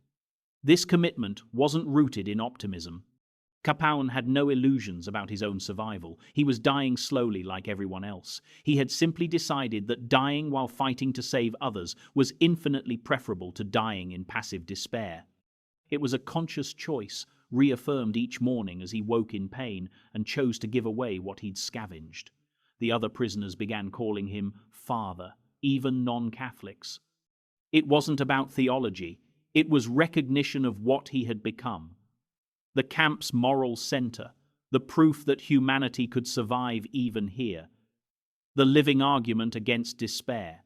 This commitment wasn't rooted in optimism. Kapaun had no illusions about his own survival. He was dying slowly like everyone else. He had simply decided that dying while fighting to save others was infinitely preferable to dying in passive despair. It was a conscious choice, reaffirmed each morning as he woke in pain and chose to give away what he'd scavenged. The other prisoners began calling him Father, even non-Catholics. It wasn't about theology. It was recognition of what he had become. The camp's moral center, the proof that humanity could survive even here. The living argument against despair.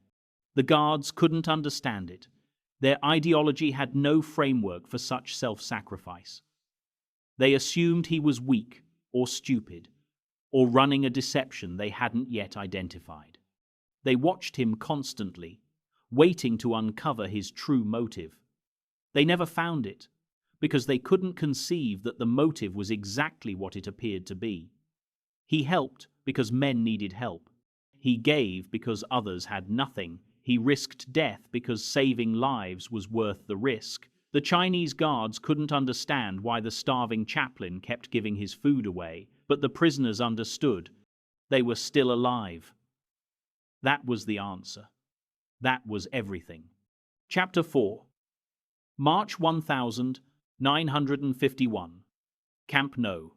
The guards couldn't understand it. Their ideology had no framework for such self-sacrifice. They assumed he was weak or stupid, or running a deception they hadn't yet identified. They watched him constantly, waiting to uncover his true motive. They never found it, because they couldn't conceive that the motive was exactly what it appeared to be. He helped because men needed help. He gave because others had nothing. He risked death because saving lives was worth the risk. The Chinese guards couldn't understand why the starving chaplain kept giving his food away, but the prisoners understood. They were still alive. That was the answer. That was everything. Chapter 4. March 1951. Camp No.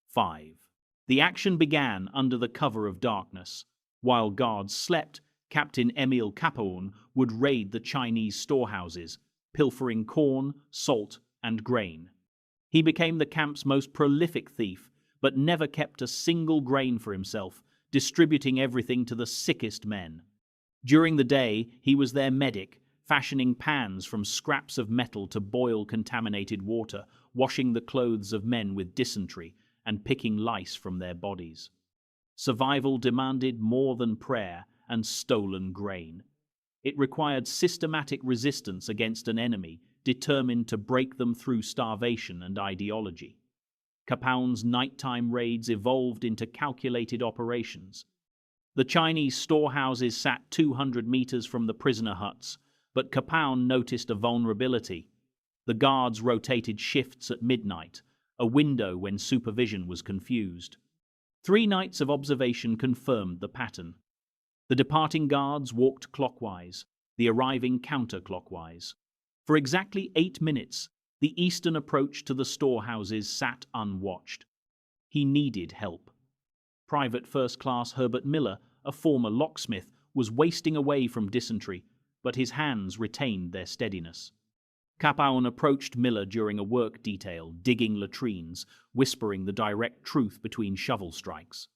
5. The action began under the cover of darkness. While guards slept, Captain Emil Kapaun would raid the Chinese storehouses, pilfering corn, salt, and grain. He became the camp's most prolific thief, but never kept a single grain for himself, distributing everything to the sickest men. During the day, he was their medic, fashioning pans from scraps of metal to boil contaminated water, washing the clothes of men with dysentery, and picking lice from their bodies. Survival demanded more than prayer and stolen grain. It required systematic resistance against an enemy determined to break them through starvation and ideology. Kapaun's nighttime raids evolved into calculated operations. The Chinese storehouses sat 200 meters from the prisoner huts, but Kapaun noticed a vulnerability. The guards rotated shifts at midnight, a window when supervision was confused. 3 nights of observation confirmed the pattern. The departing guards walked clockwise, the arriving counterclockwise. For exactly 8 minutes, the eastern approach to the storehouses sat unwatched. He needed help. Private First Class Herbert Miller, a former locksmith, was wasting away from dysentery, but his hands retained their steadiness. Kapaun approached Miller during a work detail, digging latrines, whispering the direct truth between shovel strikes.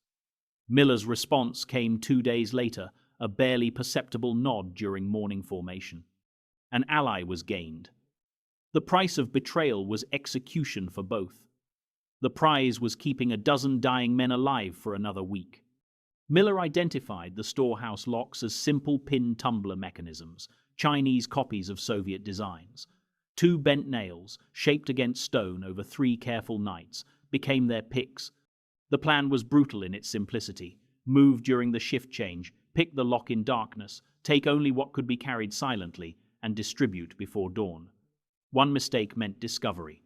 Miller's response came 2 days later, a barely perceptible nod during morning formation. An ally was gained. The price of betrayal was execution for both. The prize was keeping a dozen dying men alive for another week. Miller identified the storehouse locks as simple pin tumbler mechanisms, Chinese copies of Soviet designs. 2 bent nails, shaped against stone over 3 careful nights, became their picks. The plan was brutal in its simplicity. Move during the shift change, pick the lock in darkness, take only what could be carried silently, and distribute before dawn. One mistake meant discovery.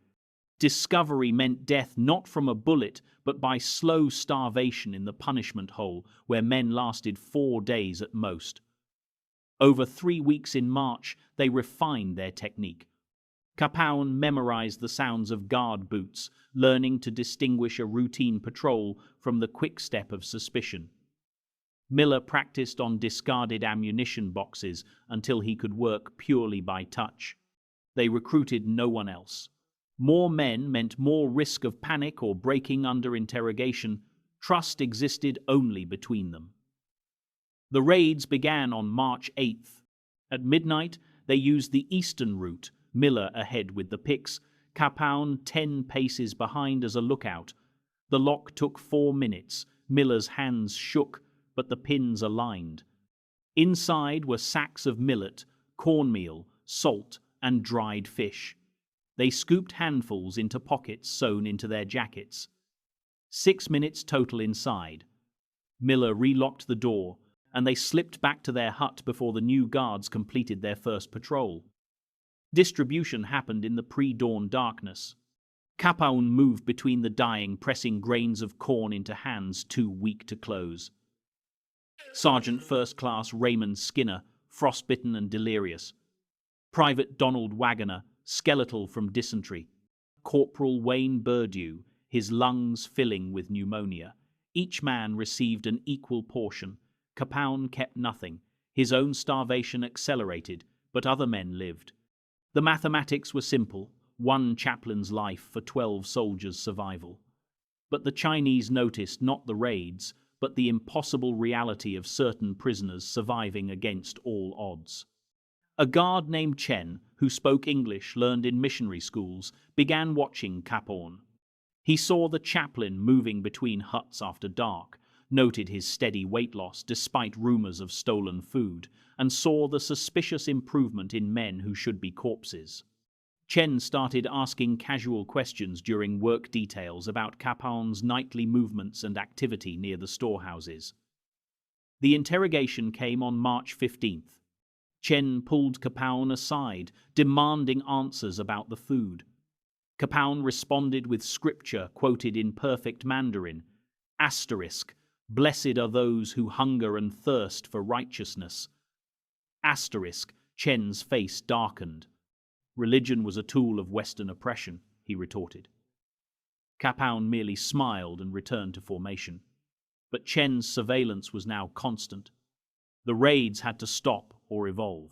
Discovery meant death not from a bullet, but by slow starvation in the punishment hole, where men lasted 4 days at most. Over 3 weeks in March, they refined their technique. Kapaun memorized the sounds of guard boots, learning to distinguish a routine patrol from the quick step of suspicion. Miller practiced on discarded ammunition boxes until he could work purely by touch. They recruited no one else. More men meant more risk of panic or breaking under interrogation. Trust existed only between them. The raids began on March 8th. At midnight, they used the eastern route, Miller ahead with the picks, Kapaun 10 paces behind as a lookout. The lock took 4 minutes. Miller's hands shook, but the pins aligned. Inside were sacks of millet, cornmeal, salt, and dried fish. They scooped handfuls into pockets sewn into their jackets. 6 minutes total inside. Miller relocked the door, and they slipped back to their hut before the new guards completed their first patrol. Distribution happened in the pre-dawn darkness. Kapaun moved between the dying, pressing grains of corn into hands too weak to close. Sergeant First Class Raymond Skinner, frostbitten and delirious. Private Donald Wagoner, skeletal from dysentery. Corporal Wayne Burdew, his lungs filling with pneumonia. Each man received an equal portion. Kapaun kept nothing. His own starvation accelerated, but other men lived. The mathematics were simple, 1 chaplain's life for 12 soldiers' survival. But the Chinese noticed not the raids, but the impossible reality of certain prisoners surviving against all odds. A guard named Chen, who spoke English learned in missionary schools, began watching Kapaun. He saw the chaplain moving between huts after dark, noted his steady weight loss despite rumors of stolen food, and saw the suspicious improvement in men who should be corpses. Chen started asking casual questions during work details about Kapaun's nightly movements and activity near the storehouses. The interrogation came on March 15th. Chen pulled Kapaun aside, demanding answers about the food. Kapaun responded with scripture quoted in perfect Mandarin. Asterisk, blessed are those who hunger and thirst for righteousness. Asterisk, Chen's face darkened. Religion was a tool of Western oppression, he retorted. Kapaun merely smiled and returned to formation. But Chen's surveillance was now constant. The raids had to stop or evolve.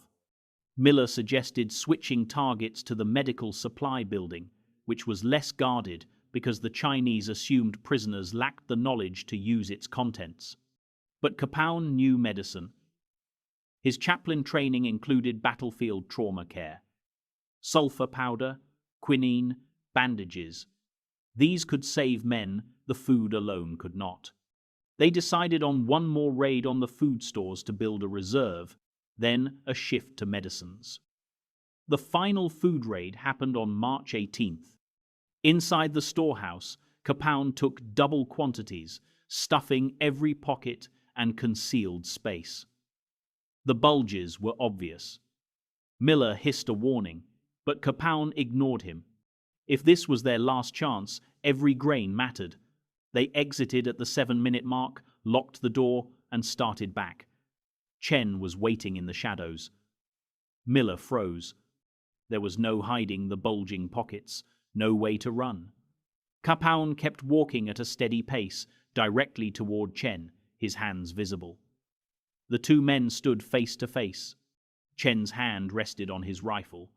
Miller suggested switching targets to the medical supply building, which was less guarded because the Chinese assumed prisoners lacked the knowledge to use its contents. But Kapaun knew medicine. His chaplain training included battlefield trauma care. Sulfur powder, quinine, bandages. These could save men, the food alone could not. They decided on one more raid on the food stores to build a reserve, then a shift to medicines. The final food raid happened on March 18th. Inside the storehouse, Kapaun took double quantities, stuffing every pocket and concealed space. The bulges were obvious. Miller hissed a warning, but Kapaun ignored him. If this was their last chance, every grain mattered. They exited at the 7-minute mark, locked the door, and started back. Chen was waiting in the shadows. Miller froze. There was no hiding the bulging pockets, no way to run. Kapaun kept walking at a steady pace, directly toward Chen, his hands visible. The 2 men stood face to face. Chen's hand rested on his rifle.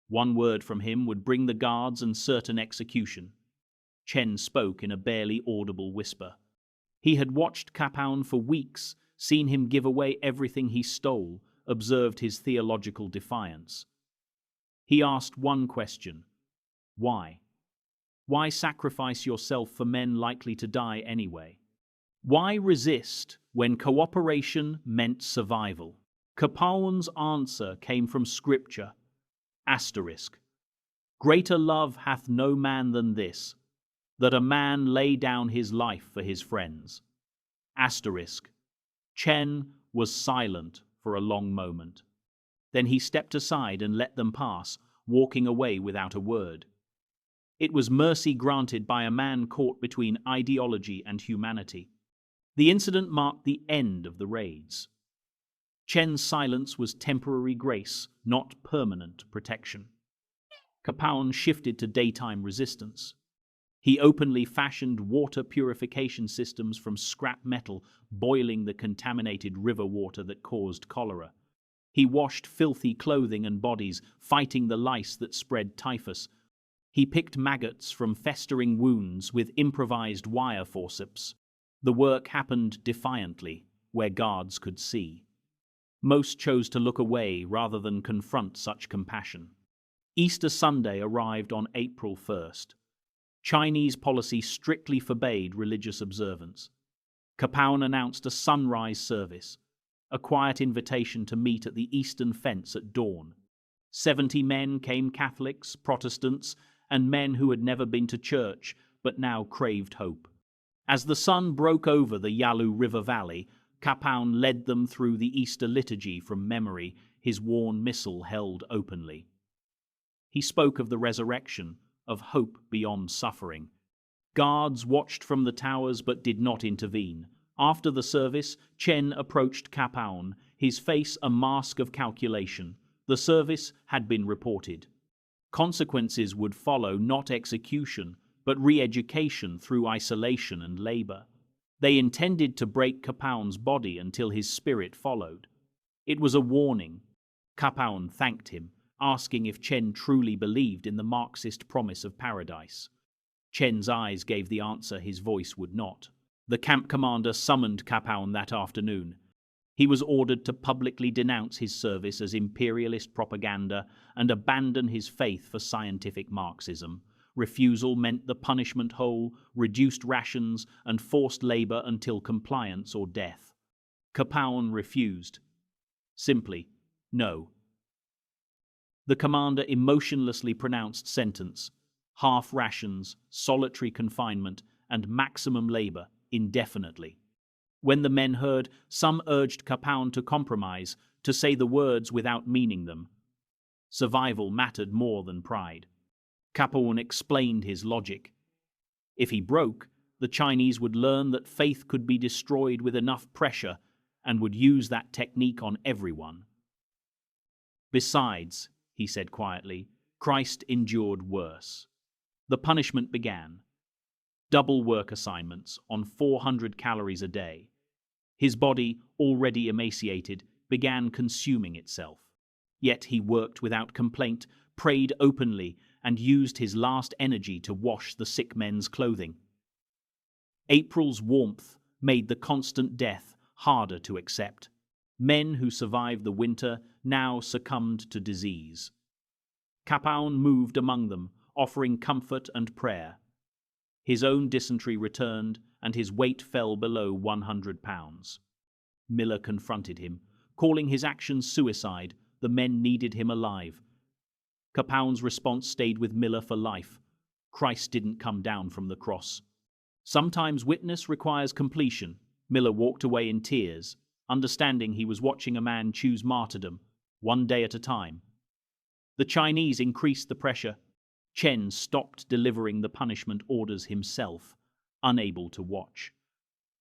One word from him would bring the guards and certain execution. Chen spoke in a barely audible whisper. He had watched Kapaun for weeks, seen him give away everything he stole, observed his theological defiance. He asked one question. Why? Why sacrifice yourself for men likely to die anyway? Why resist when cooperation meant survival? Kapaun's answer came from Scripture. Asterisk. Greater love hath no man than this, that a man lay down his life for his friends. Asterisk. Chen was silent for a long moment. Then he stepped aside and let them pass, walking away without a word. It was mercy granted by a man caught between ideology and humanity. The incident marked the end of the raids. Chen's silence was temporary grace, not permanent protection. Kapaun shifted to daytime resistance. He openly fashioned water purification systems from scrap metal, boiling the contaminated river water that caused cholera. He washed filthy clothing and bodies, fighting the lice that spread typhus. He picked maggots from festering wounds with improvised wire forceps. The work happened defiantly, where guards could see. Most chose to look away rather than confront such compassion. Easter Sunday arrived on April 1st. Chinese policy strictly forbade religious observance. Kapaun announced a sunrise service, a quiet invitation to meet at the eastern fence at dawn. 70 men came, Catholics, Protestants, and men who had never been to church but now craved hope. As the sun broke over the Yalu River Valley, Kapaun led them through the Easter liturgy from memory, his worn missal held openly. He spoke of the resurrection, of hope beyond suffering. Guards watched from the towers but did not intervene. After the service, Chen approached Kapaun, his face a mask of calculation. The service had been reported. Consequences would follow, not execution, but re-education through isolation and labor. They intended to break Kapaun's body until his spirit followed. It was a warning. Kapaun thanked him, asking if Chen truly believed in the Marxist promise of paradise. Chen's eyes gave the answer his voice would not. The camp commander summoned Kapaun that afternoon. He was ordered to publicly denounce his service as imperialist propaganda and abandon his faith for scientific Marxism. Refusal meant the punishment hole, reduced rations, and forced labor until compliance or death. Kapaun refused. Simply, no. The commander emotionlessly pronounced sentence: half rations, solitary confinement, and maximum labor indefinitely. When the men heard, some urged Kapaun to compromise, to say the words without meaning them. Survival mattered more than pride. Kapaun explained his logic. If he broke, the Chinese would learn that faith could be destroyed with enough pressure and would use that technique on everyone. Besides, he said quietly, Christ endured worse. The punishment began. Double work assignments on 400 calories a day. His body, already emaciated, began consuming itself. Yet he worked without complaint, prayed openly, and used his last energy to wash the sick men's clothing. April's warmth made the constant death harder to accept. Men who survived the winter now succumbed to disease. Kapaun moved among them, offering comfort and prayer. His own dysentery returned, and his weight fell below 100 pounds. Miller confronted him, calling his actions suicide. The men needed him alive. Kapaun's response stayed with Miller for life. Christ didn't come down from the cross. Sometimes witness requires completion. Miller walked away in tears, understanding he was watching a man choose martyrdom, one day at a time. The Chinese increased the pressure. Chen stopped delivering the punishment orders himself, unable to watch.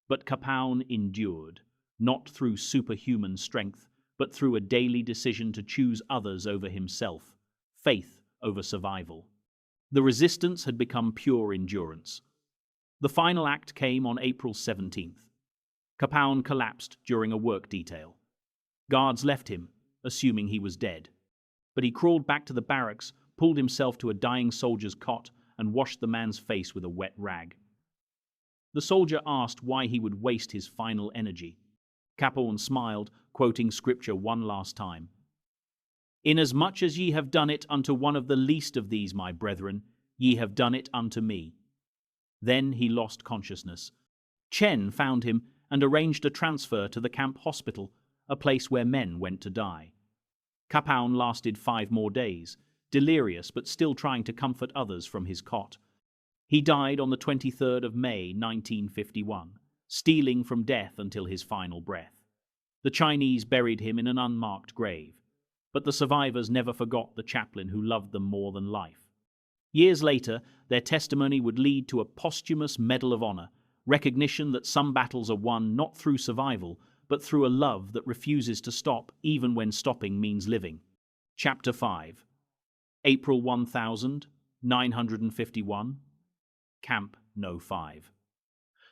But Kapaun endured, not through superhuman strength, but through a daily decision to choose others over himself, faith over survival. The resistance had become pure endurance. The final act came on April 17th. Kapaun collapsed during a work detail. Guards left him, assuming he was dead. But he crawled back to the barracks, pulled himself to a dying soldier's cot, and washed the man's face with a wet rag. The soldier asked why he would waste his final energy. Kapaun smiled, quoting scripture one last time. "Inasmuch as ye have done it unto one of the least of these, my brethren, ye have done it unto me." Then he lost consciousness. Chen found him and arranged a transfer to the camp hospital, a place where men went to die. Kapaun lasted 5 more days, delirious but still trying to comfort others from his cot. He died on the 23rd of May, 1951, stealing from death until his final breath. The Chinese buried him in an unmarked grave, but the survivors never forgot the chaplain who loved them more than life. Years later, their testimony would lead to a posthumous Medal of Honor, recognition that some battles are won not through survival, but through a love that refuses to stop even when stopping means living. Chapter 5. April 1951. Camp No. 5.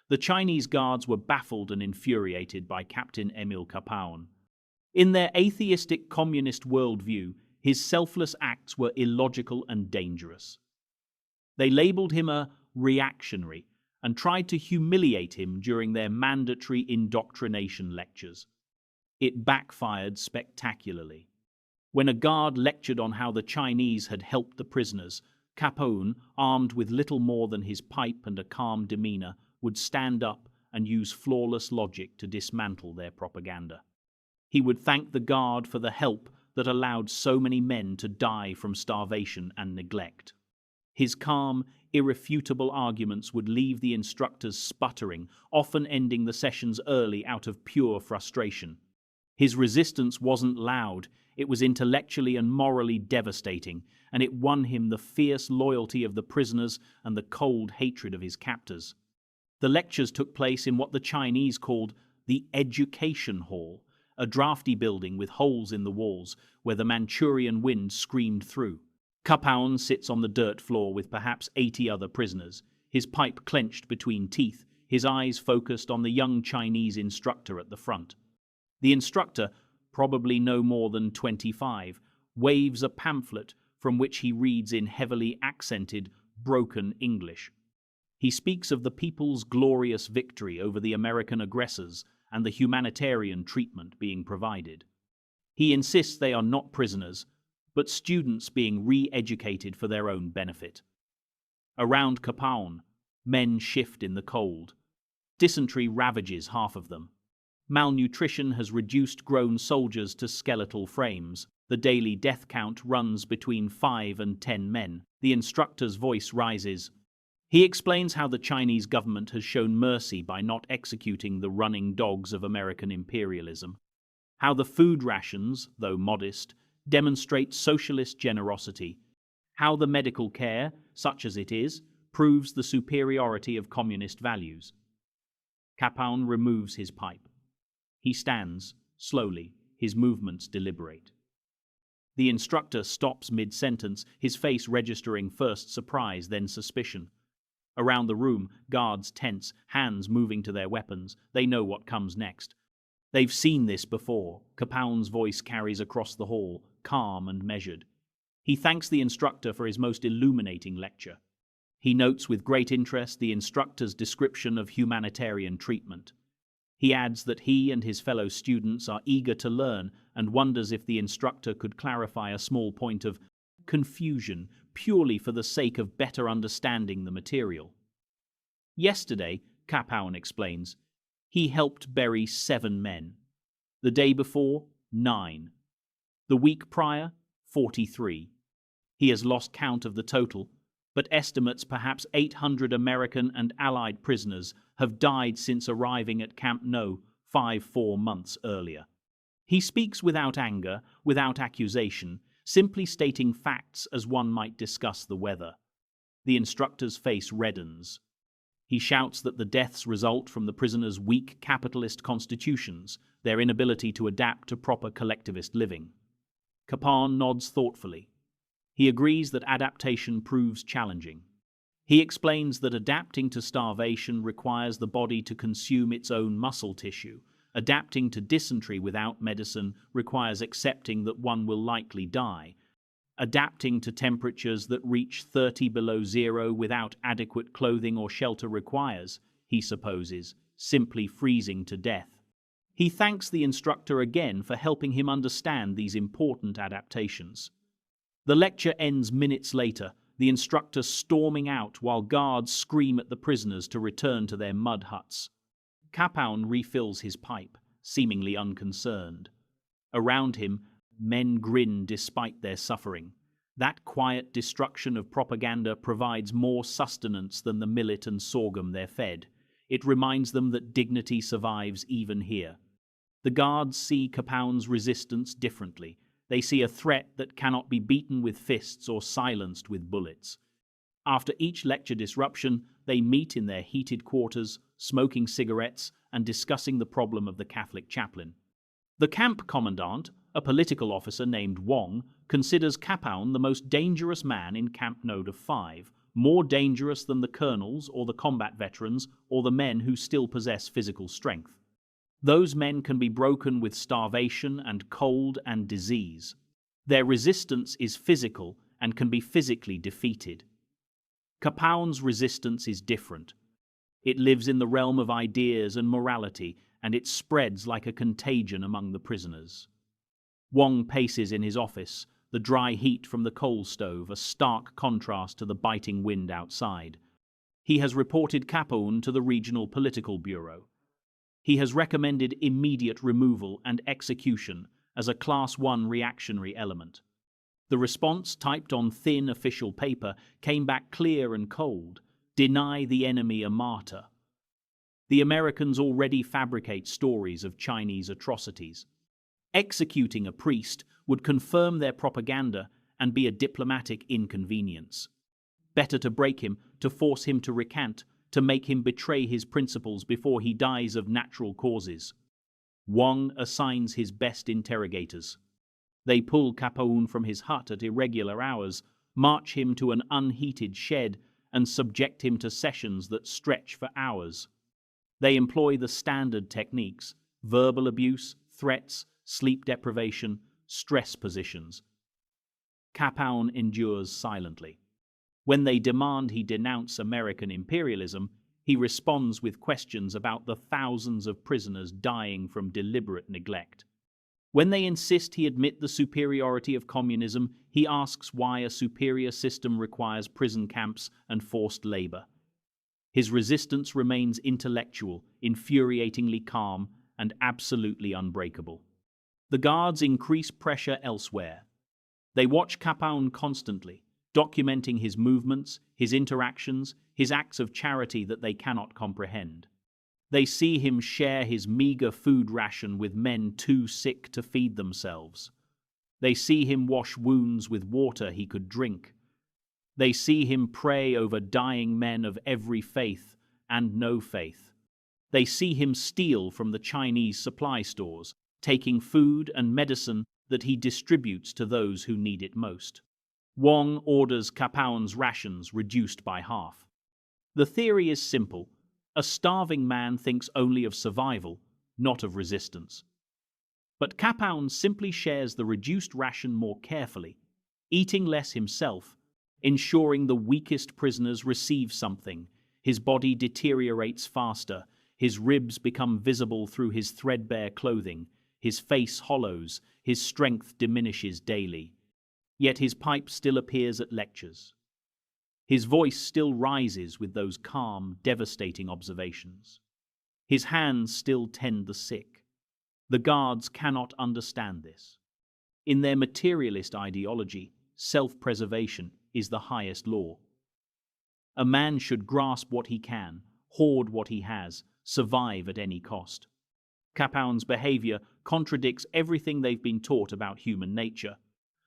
The Chinese guards were baffled and infuriated by Captain Emil Kapaun. In their atheistic communist worldview, his selfless acts were illogical and dangerous. They labeled him a reactionary and tried to humiliate him during their mandatory indoctrination lectures. It backfired spectacularly. When a guard lectured on how the Chinese had helped the prisoners, Kapaun, armed with little more than his pipe and a calm demeanor, would stand up and use flawless logic to dismantle their propaganda. He would thank the guard for the help that allowed so many men to die from starvation and neglect. His calm, irrefutable arguments would leave the instructors sputtering, often ending the sessions early out of pure frustration. His resistance wasn't loud, it was intellectually and morally devastating, and it won him the fierce loyalty of the prisoners and the cold hatred of his captors. The lectures took place in what the Chinese called the Education Hall, a drafty building with holes in the walls where the Manchurian wind screamed through. Kapaun sits on the dirt floor with perhaps 80 other prisoners, his pipe clenched between teeth, his eyes focused on the young Chinese instructor at the front. The instructor, probably no more than 25, waves a pamphlet from which he reads in heavily accented, broken English. He speaks of the people's glorious victory over the American aggressors and the humanitarian treatment being provided. He insists they are not prisoners, but students being re-educated for their own benefit. Around Kapaun, men shift in the cold. Dysentery ravages half of them. Malnutrition has reduced grown soldiers to skeletal frames. The daily death count runs between 5 and 10 men. The instructor's voice rises. He explains how the Chinese government has shown mercy by not executing the running dogs of American imperialism. How the food rations, though modest, demonstrate socialist generosity. How the medical care, such as it is, proves the superiority of communist values. Kapaun removes his pipe. He stands, slowly, his movements deliberate. The instructor stops mid-sentence, his face registering first surprise, then suspicion. Around the room, guards tense, hands moving to their weapons. They know what comes next. They've seen this before. Kapaun's voice carries across the hall, calm and measured. He thanks the instructor for his most illuminating lecture. He notes with great interest the instructor's description of humanitarian treatment. He adds that he and his fellow students are eager to learn and wonders if the instructor could clarify a small point of confusion purely for the sake of better understanding the material. Yesterday, Kapaun explains, he helped bury 7 men. The day before, 9. The week prior, 43. He has lost count of the total, but estimates perhaps 800 American and Allied prisoners have died since arriving at Camp No. 5 4 months earlier. He speaks without anger, without accusation, simply stating facts as one might discuss the weather. The instructor's face reddens. He shouts that the deaths result from the prisoners' weak capitalist constitutions, their inability to adapt to proper collectivist living. Kapaun nods thoughtfully. He agrees that adaptation proves challenging. He explains that adapting to starvation requires the body to consume its own muscle tissue, Adapting to dysentery without medicine requires accepting that one will likely die. Adapting to temperatures that reach 30 below zero without adequate clothing or shelter requires, he supposes, simply freezing to death. He thanks the instructor again for helping him understand these important adaptations. The lecture ends minutes later, the instructor storming out while guards scream at the prisoners to return to their mud huts. Kapaun refills his pipe, seemingly unconcerned. Around him, men grin despite their suffering. That quiet destruction of propaganda provides more sustenance than the millet and sorghum they're fed. It reminds them that dignity survives even here. The guards see Kapaun's resistance differently. They see a threat that cannot be beaten with fists or silenced with bullets. After each lecture disruption, they meet in their heated quarters, smoking cigarettes and discussing the problem of the Catholic chaplain. The camp commandant, a political officer named Wong, considers Kapaun the most dangerous man in Camp Node of 5, more dangerous than the colonels or the combat veterans or the men who still possess physical strength. Those men can be broken with starvation and cold and disease. Their resistance is physical and can be physically defeated. Kapaun's resistance is different. It lives in the realm of ideas and morality, and it spreads like a contagion among the prisoners. Wong paces in his office, the dry heat from the coal stove a stark contrast to the biting wind outside. He has reported Kapaun to the Regional Political Bureau. He has recommended immediate removal and execution as a Class 1 reactionary element. The response, typed on thin official paper, came back clear and cold: deny the enemy a martyr. The Americans already fabricate stories of Chinese atrocities. Executing a priest would confirm their propaganda and be a diplomatic inconvenience. Better to break him, to force him to recant, to make him betray his principles before he dies of natural causes. Wong assigns his best interrogators. They pull Kapaun from his hut at irregular hours, march him to an unheated shed, and subject him to sessions that stretch for hours. They employ the standard techniques: verbal abuse, threats, sleep deprivation, stress positions. Kapaun endures silently. When they demand he denounce American imperialism, he responds with questions about the thousands of prisoners dying from deliberate neglect. When they insist he admit the superiority of communism, he asks why a superior system requires prison camps and forced labor. His resistance remains intellectual, infuriatingly calm, and absolutely unbreakable. The guards increase pressure elsewhere. They watch Kapaun constantly, documenting his movements, his interactions, his acts of charity that they cannot comprehend. They see him share his meager food ration with men too sick to feed themselves. They see him wash wounds with water he could drink. They see him pray over dying men of every faith and no faith. They see him steal from the Chinese supply stores, taking food and medicine that he distributes to those who need it most. Wong orders Kapaun's rations reduced by half. The theory is simple. A starving man thinks only of survival, not of resistance. But Kapaun simply shares the reduced ration more carefully, eating less himself, ensuring the weakest prisoners receive something. His body deteriorates faster, his ribs become visible through his threadbare clothing, his face hollows, his strength diminishes daily. Yet his pipe still appears at lectures. His voice still rises with those calm, devastating observations. His hands still tend the sick. The guards cannot understand this. In their materialist ideology, self-preservation is the highest law. A man should grasp what he can, hoard what he has, survive at any cost. Kapaun's behavior contradicts everything they've been taught about human nature.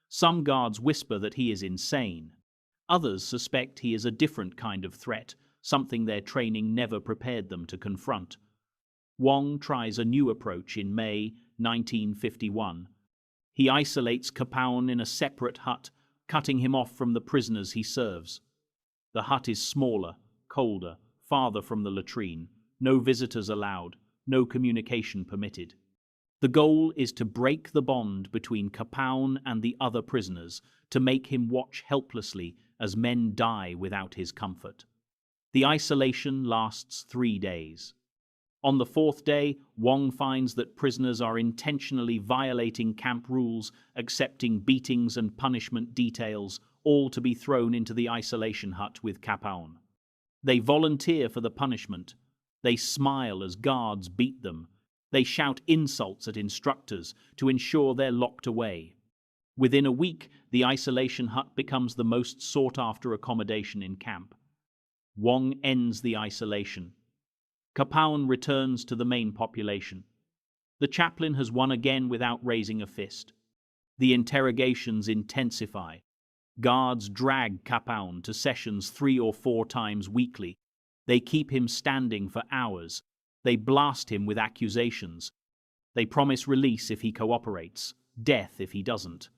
Some guards whisper that he is insane. Others suspect he is a different kind of threat, something their training never prepared them to confront. Wong tries a new approach in May 1951. He isolates Kapaun in a separate hut, cutting him off from the prisoners he serves. The hut is smaller, colder, farther from the latrine. No visitors allowed, no communication permitted. The goal is to break the bond between Kapaun and the other prisoners, to make him watch helplessly as men die without his comfort. The isolation lasts 3 days. On the 4th day, Wong finds that prisoners are intentionally violating camp rules, accepting beatings and punishment details, all to be thrown into the isolation hut with Kapaun. They volunteer for the punishment. They smile as guards beat them. They shout insults at instructors to ensure they're locked away. Within a week, the isolation hut becomes the most sought-after accommodation in camp. Wong ends the isolation. Kapaun returns to the main population. The chaplain has won again without raising a fist. The interrogations intensify. Guards drag Kapaun to sessions 3 or 4 times weekly. They keep him standing for hours. They blast him with accusations. They promise release if he cooperates, death if he doesn't.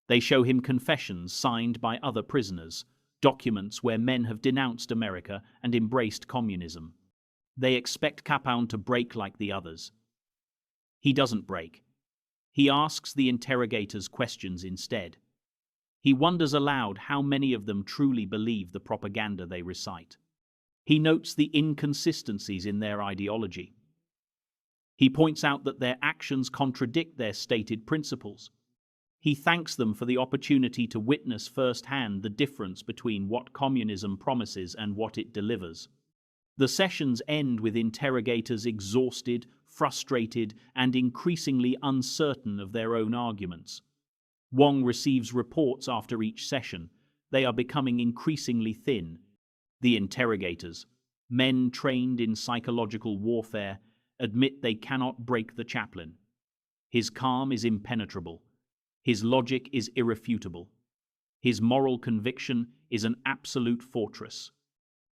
They show him confessions signed by other prisoners, documents where men have denounced America and embraced communism. They expect Kapaun to break like the others. He doesn't break. He asks the interrogators questions instead. He wonders aloud how many of them truly believe the propaganda they recite. He notes the inconsistencies in their ideology. He points out that their actions contradict their stated principles. He thanks them for the opportunity to witness firsthand the difference between what communism promises and what it delivers. The sessions end with interrogators exhausted, frustrated, and increasingly uncertain of their own arguments. Wong receives reports after each session. They are becoming increasingly thin. The interrogators, men trained in psychological warfare, admit they cannot break the chaplain. His calm is impenetrable. His logic is irrefutable. His moral conviction is an absolute fortress.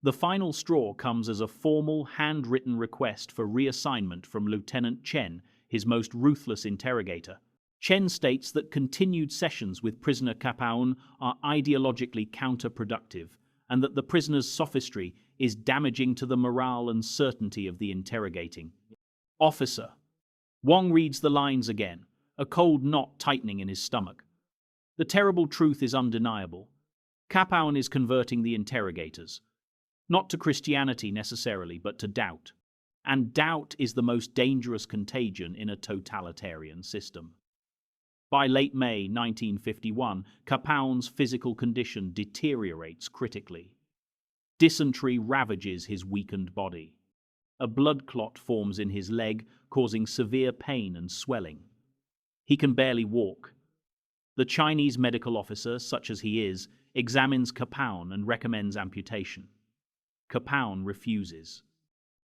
The final straw comes as a formal, handwritten request for reassignment from Lieutenant Chen, his most ruthless interrogator. Chen states that continued sessions with prisoner Kapaun are ideologically counterproductive, and that the prisoner's sophistry is damaging to the morale and certainty of the interrogating. Officer. Wong reads the lines again, a cold knot tightening in his stomach. The terrible truth is undeniable. Kapaun is converting the interrogators. Not to Christianity necessarily, but to doubt. And doubt is the most dangerous contagion in a totalitarian system. By late May 1951, Kapaun's physical condition deteriorates critically. Dysentery ravages his weakened body. A blood clot forms in his leg, causing severe pain and swelling. He can barely walk. The Chinese medical officer, such as he is, examines Kapaun and recommends amputation. Kapaun refuses.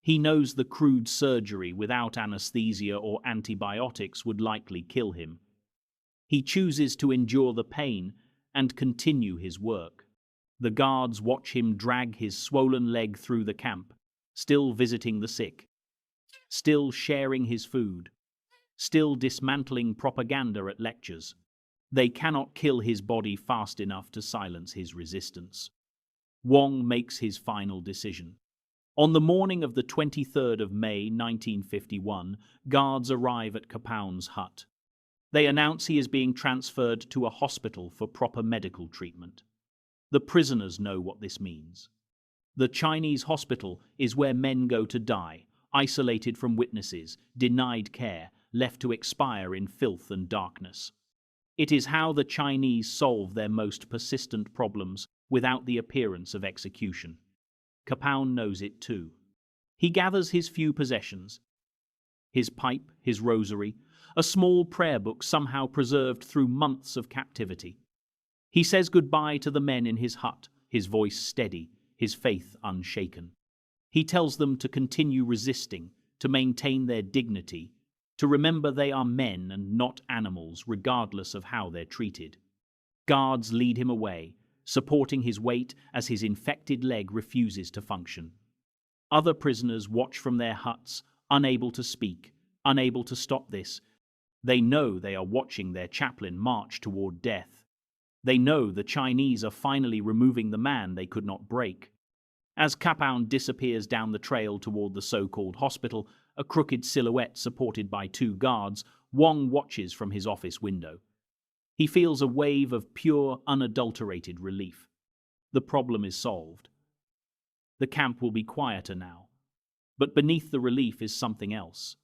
He knows the crude surgery without anesthesia or antibiotics would likely kill him. He chooses to endure the pain and continue his work. The guards watch him drag his swollen leg through the camp, still visiting the sick, still sharing his food, still dismantling propaganda at lectures. They cannot kill his body fast enough to silence his resistance. Wong makes his final decision. On the morning of the 23rd of May 1951, guards arrive at Kapaun's hut. They announce he is being transferred to a hospital for proper medical treatment. The prisoners know what this means. The Chinese hospital is where men go to die, isolated from witnesses, denied care, left to expire in filth and darkness. It is how the Chinese solve their most persistent problems without the appearance of execution. Kapaun knows it too. He gathers his few possessions, his pipe, his rosary, a small prayer book somehow preserved through months of captivity. He says goodbye to the men in his hut, his voice steady, his faith unshaken. He tells them to continue resisting, to maintain their dignity, to remember they are men and not animals, regardless of how they're treated. Guards lead him away, supporting his weight as his infected leg refuses to function. Other prisoners watch from their huts, unable to speak, unable to stop this. They know they are watching their chaplain march toward death. They know the Chinese are finally removing the man they could not break. As Kapaun disappears down the trail toward the so-called hospital, a crooked silhouette supported by two guards, Wong watches from his office window. He feels a wave of pure, unadulterated relief. The problem is solved. The camp will be quieter now. But beneath the relief is something else.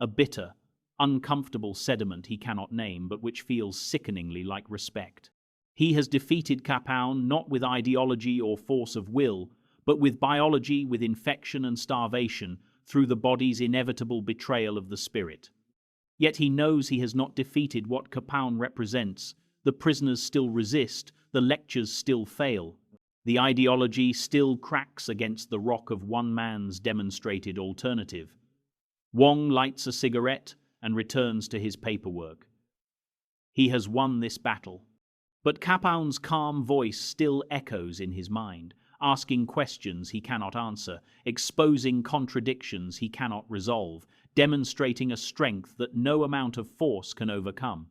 A bitter, uncomfortable sediment he cannot name, but which feels sickeningly like respect. He has defeated Kapaun not with ideology or force of will, but with biology, with infection and starvation, through the body's inevitable betrayal of the spirit. Yet he knows he has not defeated what Kapaun represents. The prisoners still resist, the lectures still fail. The ideology still cracks against the rock of one man's demonstrated alternative. Wong lights a cigarette and returns to his paperwork. He has won this battle. But Kapaun's calm voice still echoes in his mind, asking questions he cannot answer, exposing contradictions he cannot resolve, demonstrating a strength that no amount of force can overcome.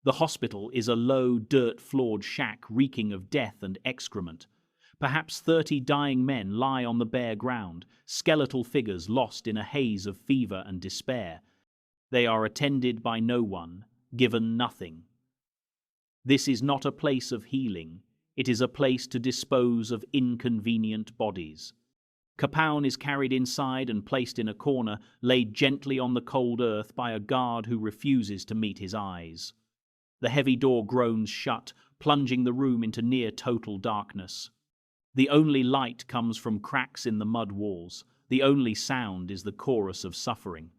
The hospital is a low, dirt-floored shack reeking of death and excrement. Perhaps 30 dying men lie on the bare ground, skeletal figures lost in a haze of fever and despair. They are attended by no one, given nothing. This is not a place of healing. It is a place to dispose of inconvenient bodies. Kapaun is carried inside and placed in a corner, laid gently on the cold earth by a guard who refuses to meet his eyes. The heavy door groans shut, plunging the room into near total darkness. The only light comes from cracks in the mud walls. The only sound is the chorus of suffering.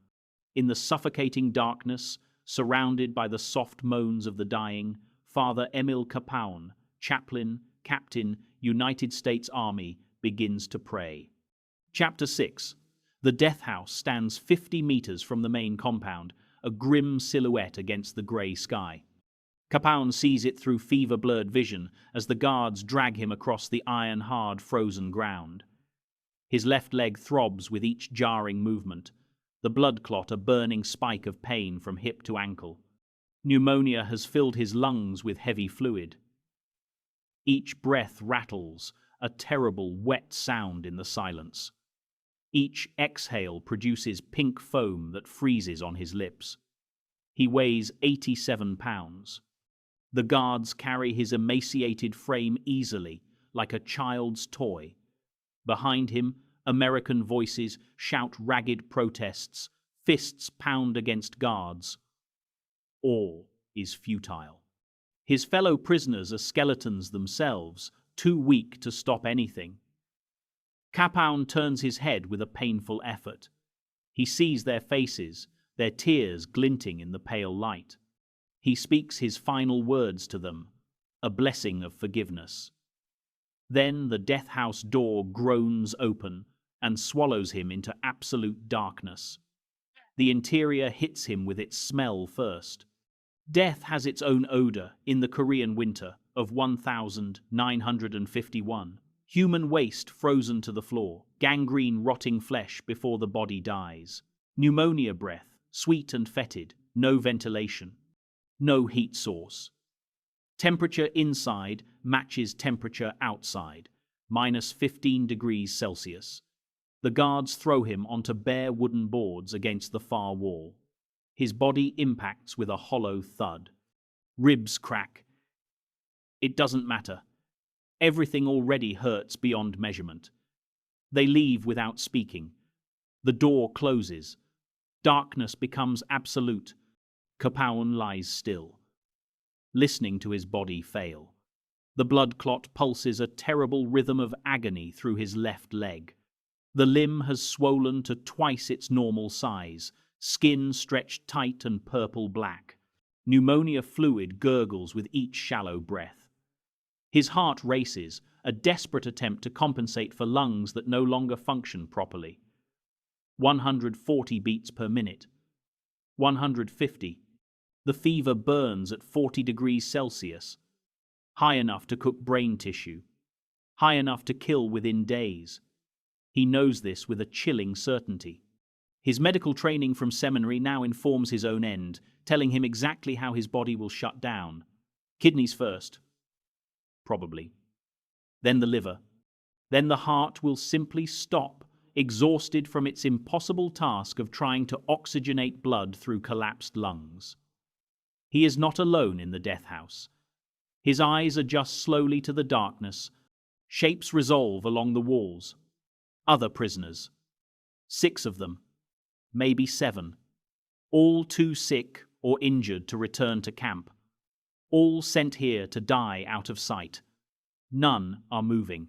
In the suffocating darkness, surrounded by the soft moans of the dying, Father Emil Kapaun, Chaplain, Captain, United States Army, begins to pray. Chapter 6. The death house stands 50 meters from the main compound, a grim silhouette against the grey sky. Kapaun sees it through fever-blurred vision as the guards drag him across the iron-hard frozen ground. His left leg throbs with each jarring movement, the blood clot a burning spike of pain from hip to ankle. Pneumonia has filled his lungs with heavy fluid. Each breath rattles, a terrible, wet sound in the silence. Each exhale produces pink foam that freezes on his lips. He weighs 87 pounds. The guards carry his emaciated frame easily, like a child's toy. Behind him, American voices shout ragged protests, fists pound against guards. All is futile. His fellow prisoners are skeletons themselves, too weak to stop anything. Kapaun turns his head with a painful effort. He sees their faces, their tears glinting in the pale light. He speaks his final words to them, a blessing of forgiveness. Then the death house door groans open and swallows him into absolute darkness. The interior hits him with its smell first. Death has its own odor in the Korean winter of 1951. Human waste frozen to the floor, gangrene rotting flesh before the body dies. Pneumonia breath, sweet and fetid, no ventilation. No heat source. Temperature inside matches temperature outside, minus 15 degrees Celsius. The guards throw him onto bare wooden boards against the far wall. His body impacts with a hollow thud. Ribs crack. It doesn't matter. Everything already hurts beyond measurement. They leave without speaking. The door closes. Darkness becomes absolute. Kapaun lies still, listening to his body fail. The blood clot pulses a terrible rhythm of agony through his left leg. The limb has swollen to twice its normal size, skin stretched tight and purple-black. Pneumonia fluid gurgles with each shallow breath. His heart races, a desperate attempt to compensate for lungs that no longer function properly. 140 beats per minute. 150. The fever burns at 40 degrees Celsius, high enough to cook brain tissue, high enough to kill within days. He knows this with a chilling certainty. His medical training from seminary now informs his own end, telling him exactly how his body will shut down. Kidneys first. Probably. Then the liver. Then the heart will simply stop, exhausted from its impossible task of trying to oxygenate blood through collapsed lungs. He is not alone in the death house. His eyes adjust slowly to the darkness. Shapes resolve along the walls. Other prisoners. 6 of them. Maybe 7. All too sick or injured to return to camp. All sent here to die out of sight. None are moving.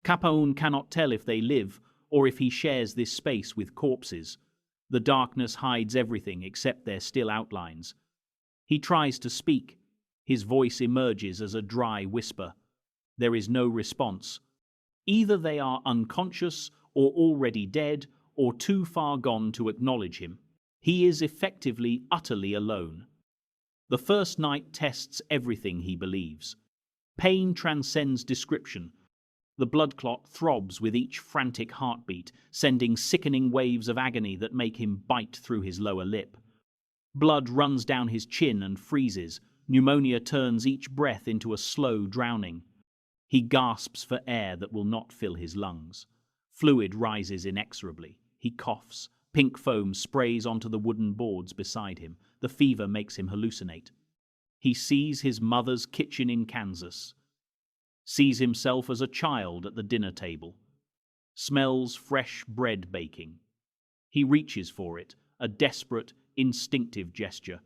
Kapaun cannot tell if they live or if he shares this space with corpses. The darkness hides everything except their still outlines. He tries to speak. His voice emerges as a dry whisper. There is no response. Either they are unconscious or already dead or too far gone to acknowledge him. He is effectively utterly alone. The first night tests everything he believes. Pain transcends description. The blood clot throbs with each frantic heartbeat, sending sickening waves of agony that make him bite through his lower lip. Blood runs down his chin and freezes. Pneumonia turns each breath into a slow drowning. He gasps for air that will not fill his lungs. Fluid rises inexorably. He coughs. Pink foam sprays onto the wooden boards beside him. The fever makes him hallucinate. He sees his mother's kitchen in Kansas. Sees himself as a child at the dinner table. Smells fresh bread baking. He reaches for it, a desperate, instinctive gesture.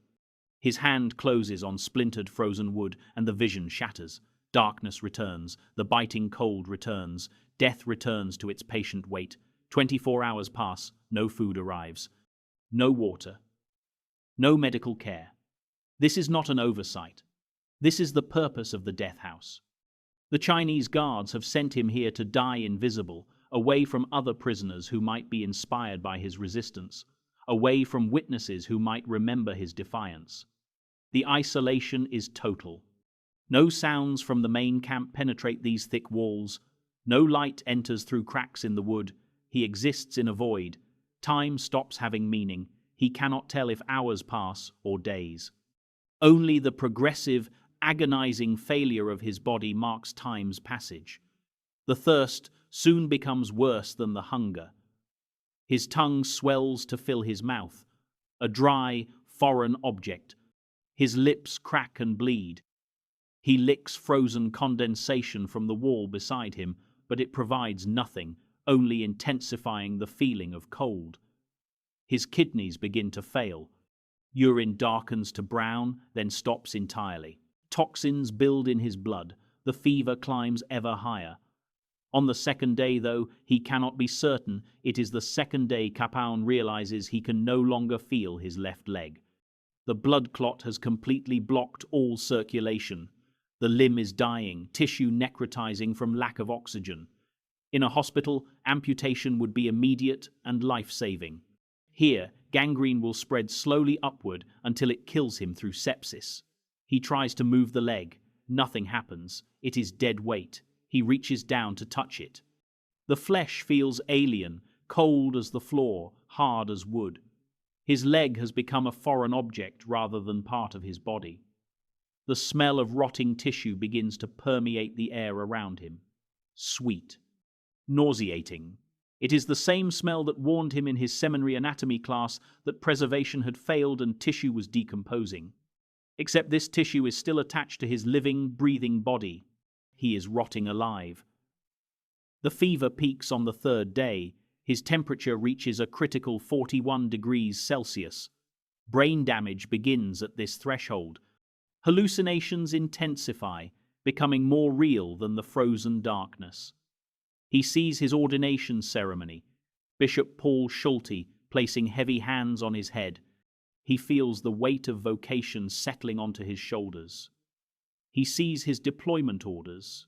His hand closes on splintered frozen wood and the vision shatters. Darkness returns. The biting cold returns. Death returns to its patient wait. 24 hours pass. No food arrives. No water. No medical care. This is not an oversight. This is the purpose of the death house. The Chinese guards have sent him here to die invisible, away from other prisoners who might be inspired by his resistance, away from witnesses who might remember his defiance. The isolation is total. No sounds from the main camp penetrate these thick walls. No light enters through cracks in the wood. He exists in a void. Time stops having meaning. He cannot tell if hours pass or days. Only the progressive, agonizing failure of his body marks time's passage. The thirst soon becomes worse than the hunger. His tongue swells to fill his mouth, a dry, foreign object. His lips crack and bleed. He licks frozen condensation from the wall beside him, but it provides nothing, only intensifying the feeling of cold. His kidneys begin to fail. Urine darkens to brown, then stops entirely. Toxins build in his blood. The fever climbs ever higher. On the second day, though, he cannot be certain. It is the second day Kapaun realizes he can no longer feel his left leg. The blood clot has completely blocked all circulation. The limb is dying, tissue necrotizing from lack of oxygen. In a hospital, amputation would be immediate and life-saving. Here, gangrene will spread slowly upward until it kills him through sepsis. He tries to move the leg. Nothing happens. It is dead weight. He reaches down to touch it. The flesh feels alien, cold as the floor, hard as wood. His leg has become a foreign object rather than part of his body. The smell of rotting tissue begins to permeate the air around him. Sweet. Nauseating. It is the same smell that warned him in his seminary anatomy class that preservation had failed and tissue was decomposing. Except this tissue is still attached to his living, breathing body. He is rotting alive. The fever peaks on the third day. His temperature reaches a critical 41 degrees Celsius. Brain damage begins at this threshold. Hallucinations intensify, becoming more real than the frozen darkness. He sees his ordination ceremony, Bishop Paul Schulte placing heavy hands on his head. He feels the weight of vocation settling onto his shoulders. He sees his deployment orders.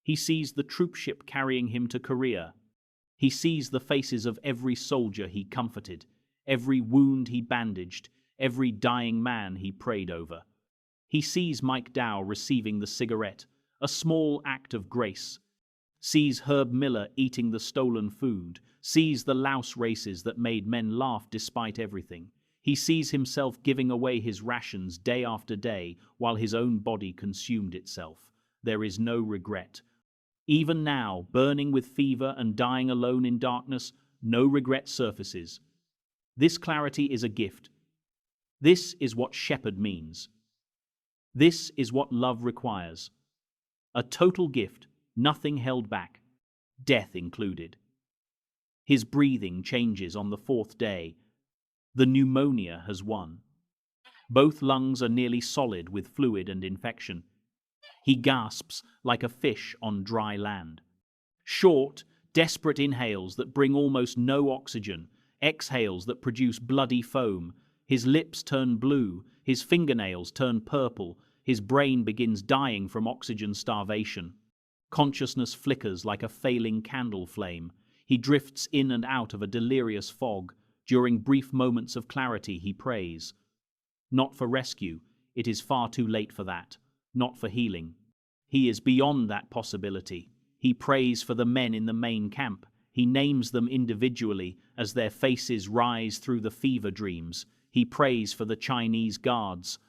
He sees the troopship carrying him to Korea. He sees the faces of every soldier he comforted, every wound he bandaged, every dying man he prayed over. He sees Mike Dow receiving the cigarette, a small act of grace. Sees Herb Miller eating the stolen food. Sees the louse races that made men laugh despite everything. He sees himself giving away his rations day after day while his own body consumed itself. There is no regret. Even now, burning with fever and dying alone in darkness, no regret surfaces. This clarity is a gift. This is what shepherd means. This is what love requires. A total gift, nothing held back, death included. His breathing changes on the fourth day. The pneumonia has won. Both lungs are nearly solid with fluid and infection. He gasps like a fish on dry land. Short, desperate inhales that bring almost no oxygen, exhales that produce bloody foam. His lips turn blue, his fingernails turn purple, his brain begins dying from oxygen starvation. Consciousness flickers like a failing candle flame. He drifts in and out of a delirious fog. During brief moments of clarity, he prays. Not for rescue, it is far too late for that. Not for healing. He is beyond that possibility. He prays for the men in the main camp. He names them individually as their faces rise through the fever dreams. He prays for the Chinese guards.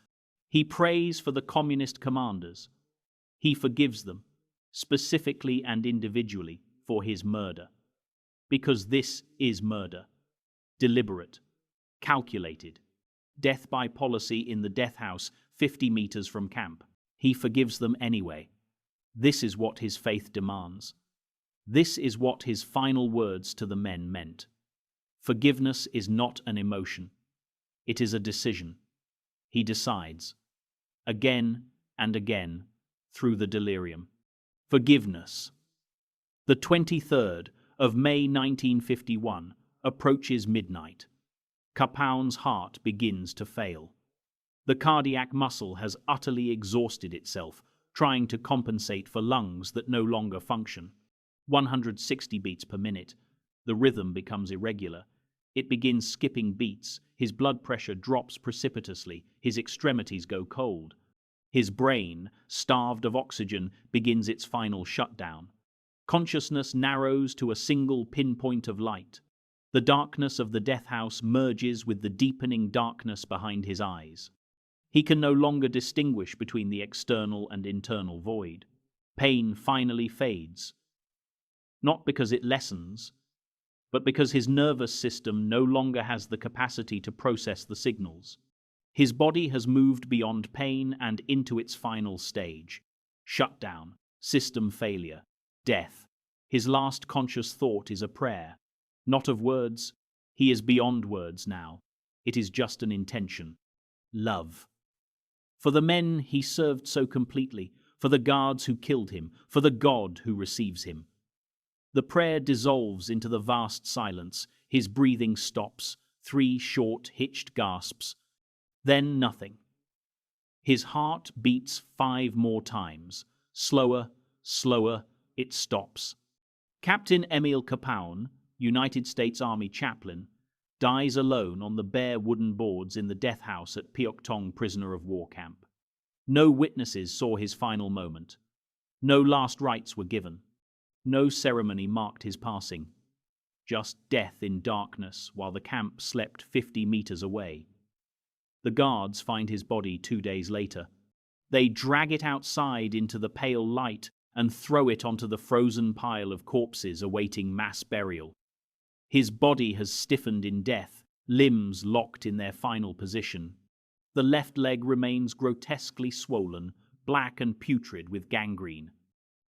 He prays for the communist commanders. He forgives them, specifically and individually, for his murder. Because this is murder. Deliberate. Calculated. Death by policy in the death house 50 meters from camp. He forgives them anyway. This is what his faith demands. This is what his final words to the men meant. Forgiveness is not an emotion. It is a decision. He decides. Again and again, through the delirium. Forgiveness. The 23rd of May 1951 approaches midnight. Kapaun's heart begins to fail. The cardiac muscle has utterly exhausted itself, trying to compensate for lungs that no longer function. 160 beats per minute. The rhythm becomes irregular. It begins skipping beats. His blood pressure drops precipitously. His extremities go cold. His brain, starved of oxygen, begins its final shutdown. Consciousness narrows to a single pinpoint of light. The darkness of the death house merges with the deepening darkness behind his eyes. He can no longer distinguish between the external and internal void. Pain finally fades. Not because it lessens, but because his nervous system no longer has the capacity to process the signals. His body has moved beyond pain and into its final stage. Shutdown, system failure, death. His last conscious thought is a prayer. Not of words. He is beyond words now. It is just an intention. Love. For the men he served so completely, for the guards who killed him, for the God who receives him. The prayer dissolves into the vast silence. His breathing stops. 3 short, hitched gasps. Then nothing. His heart beats 5 more times. Slower, slower, it stops. Captain Emil Kapaun, United States Army chaplain, dies alone on the bare wooden boards in the death house at Pyeongtaung prisoner of war camp. No witnesses saw his final moment. No last rites were given. No ceremony marked his passing. Just death in darkness while the camp slept 50 meters away. The guards find his body 2 days later. They drag it outside into the pale light and throw it onto the frozen pile of corpses awaiting mass burial. His body has stiffened in death, limbs locked in their final position. The left leg remains grotesquely swollen, black and putrid with gangrene.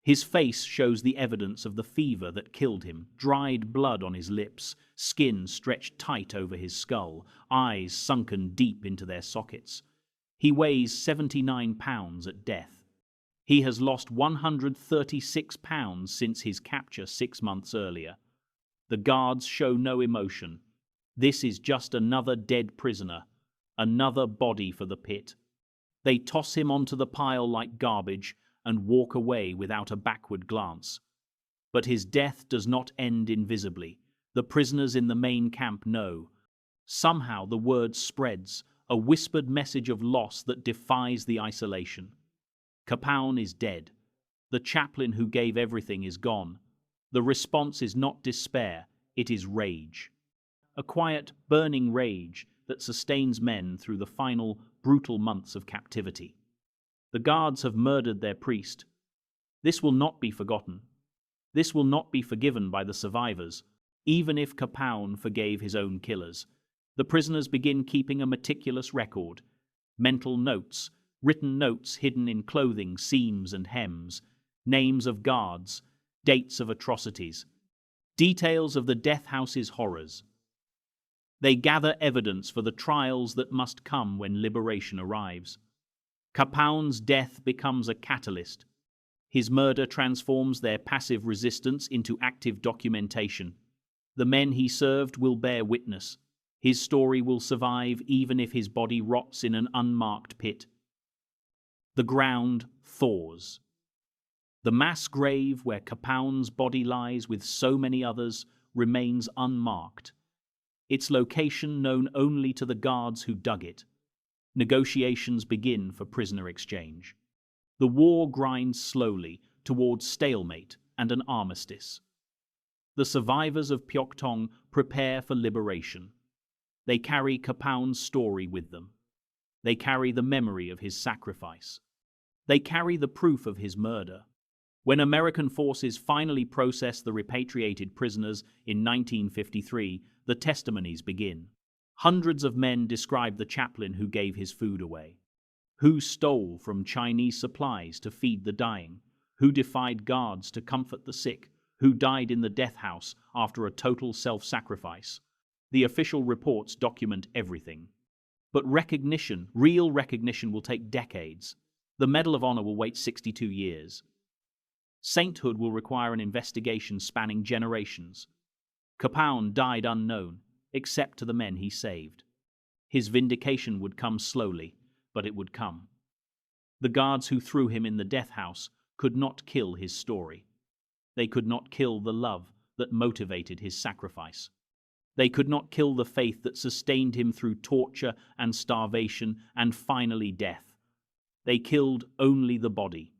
His face shows the evidence of the fever that killed him, dried blood on his lips, skin stretched tight over his skull, eyes sunken deep into their sockets. He weighs 79 pounds at death. He has lost 136 pounds since his capture 6 months earlier. The guards show no emotion. This is just another dead prisoner, another body for the pit. They toss him onto the pile like garbage and walk away without a backward glance. But his death does not end invisibly. The prisoners in the main camp know. Somehow the word spreads, a whispered message of loss that defies the isolation. Kapaun is dead. The chaplain who gave everything is gone. The response is not despair, it is rage. A quiet, burning rage that sustains men through the final, brutal months of captivity. The guards have murdered their priest. This will not be forgotten. This will not be forgiven by the survivors, even if Kapaun forgave his own killers. The prisoners begin keeping a meticulous record. Mental notes, written notes hidden in clothing, seams and hems, names of guards, dates of atrocities, details of the death house's horrors. They gather evidence for the trials that must come when liberation arrives. Kapaun's death becomes a catalyst. His murder transforms their passive resistance into active documentation. The men he served will bear witness. His story will survive even if his body rots in an unmarked pit. The ground thaws. The mass grave where Kapaun's body lies with so many others remains unmarked. Its location known only to the guards who dug it. Negotiations begin for prisoner exchange. The war grinds slowly towards stalemate and an armistice. The survivors of Pyeongtaek prepare for liberation. They carry Kapaun's story with them. They carry the memory of his sacrifice. They carry the proof of his murder. When American forces finally process the repatriated prisoners in 1953, the testimonies begin. Hundreds of men describe the chaplain who gave his food away, who stole from Chinese supplies to feed the dying, who defied guards to comfort the sick, who died in the death house after a total self-sacrifice. The official reports document everything. But recognition, real recognition, will take decades. The Medal of Honor will wait 62 years. Sainthood will require an investigation spanning generations. Kapaun died unknown, except to the men he saved. His vindication would come slowly, but it would come. The guards who threw him in the death house could not kill his story. They could not kill the love that motivated his sacrifice. They could not kill the faith that sustained him through torture and starvation and finally death. They killed only the body.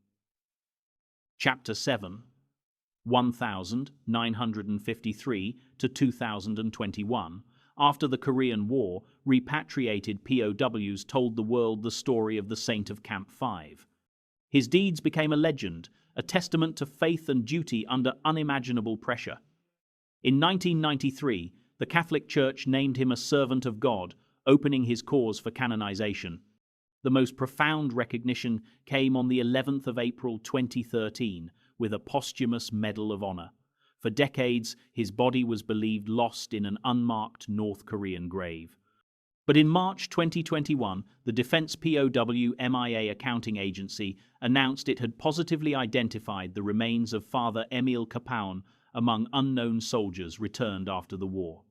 Chapter 7, 1953 to 2021. After the Korean War, repatriated POWs told the world the story of the Saint of Camp 5. His deeds became a legend, a testament to faith and duty under unimaginable pressure. In 1993, the Catholic Church named him a servant of God, opening his cause for canonization. The most profound recognition came on the 11th of April 2013 with a posthumous Medal of Honor. For decades, his body was believed lost in an unmarked North Korean grave. But in March 2021, the Defense POW MIA accounting agency announced it had positively identified the remains of Father Emil Kapaun among unknown soldiers returned after the war.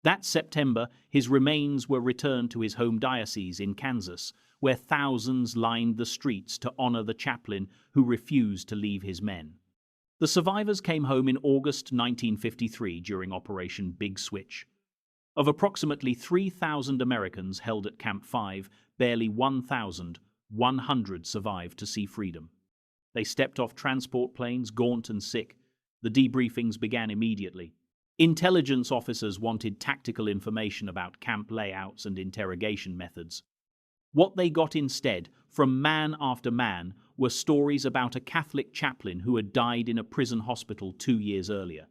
That September, his remains were returned to his home diocese in Kansas, where thousands lined the streets to honor the chaplain who refused to leave his men. The survivors came home in August 1953 during Operation Big Switch. Of approximately 3,000 Americans held at Camp 5, barely 1,100 survived to see freedom. They stepped off transport planes, gaunt and sick. The debriefings began immediately. Intelligence officers wanted tactical information about camp layouts and interrogation methods. What they got instead, from man after man, were stories about a Catholic chaplain who had died in a prison hospital 2 years earlier.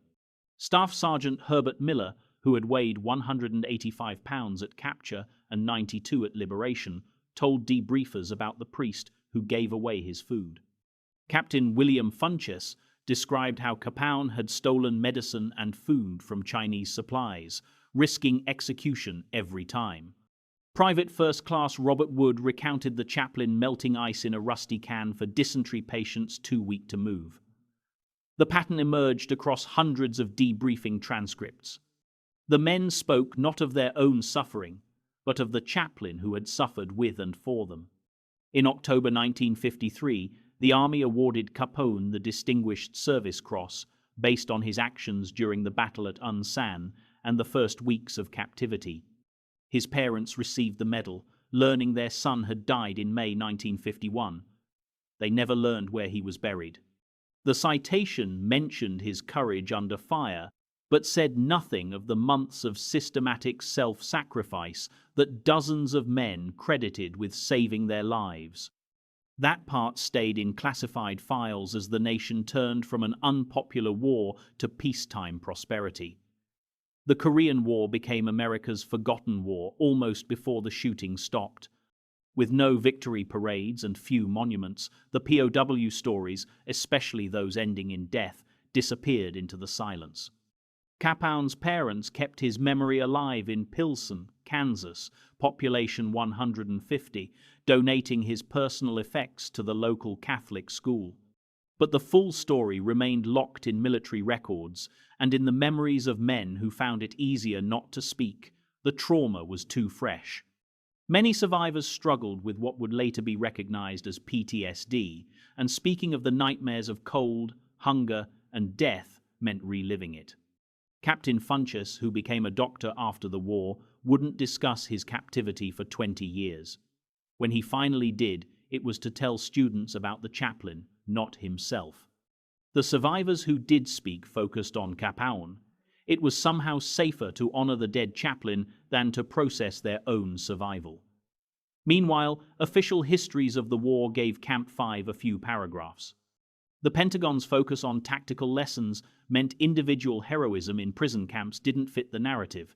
Staff Sergeant Herbert Miller, who had weighed 185 pounds at capture and 92 at liberation, told debriefers about the priest who gave away his food. Captain William Funches described how Kapaun had stolen medicine and food from Chinese supplies, risking execution every time. Private First Class Robert Wood recounted the chaplain melting ice in a rusty can for dysentery patients too weak to move. The pattern emerged across hundreds of debriefing transcripts. The men spoke not of their own suffering, but of the chaplain who had suffered with and for them. In October 1953, the Army awarded Kapaun the Distinguished Service Cross based on his actions during the battle at Unsan and the first weeks of captivity. His parents received the medal, learning their son had died in May 1951. They never learned where he was buried. The citation mentioned his courage under fire, but said nothing of the months of systematic self-sacrifice that dozens of men credited with saving their lives. That part stayed in classified files as the nation turned from an unpopular war to peacetime prosperity. The Korean War became America's forgotten war almost before the shooting stopped. With no victory parades and few monuments, the POW stories, especially those ending in death, disappeared into the silence. Kapaun's parents kept his memory alive in Pilsen, Kansas, population 150, donating his personal effects to the local Catholic school. But the full story remained locked in military records and in the memories of men who found it easier not to speak. The trauma was too fresh. Many survivors struggled with what would later be recognized as PTSD, and speaking of the nightmares of cold, hunger, and death meant reliving it. Captain Funchess, who became a doctor after the war, wouldn't discuss his captivity for 20 years. When he finally did, it was to tell students about the chaplain, not himself. The survivors who did speak focused on Kapaun. It was somehow safer to honor the dead chaplain than to process their own survival. Meanwhile, official histories of the war gave Camp 5 a few paragraphs. The Pentagon's focus on tactical lessons meant individual heroism in prison camps didn't fit the narrative.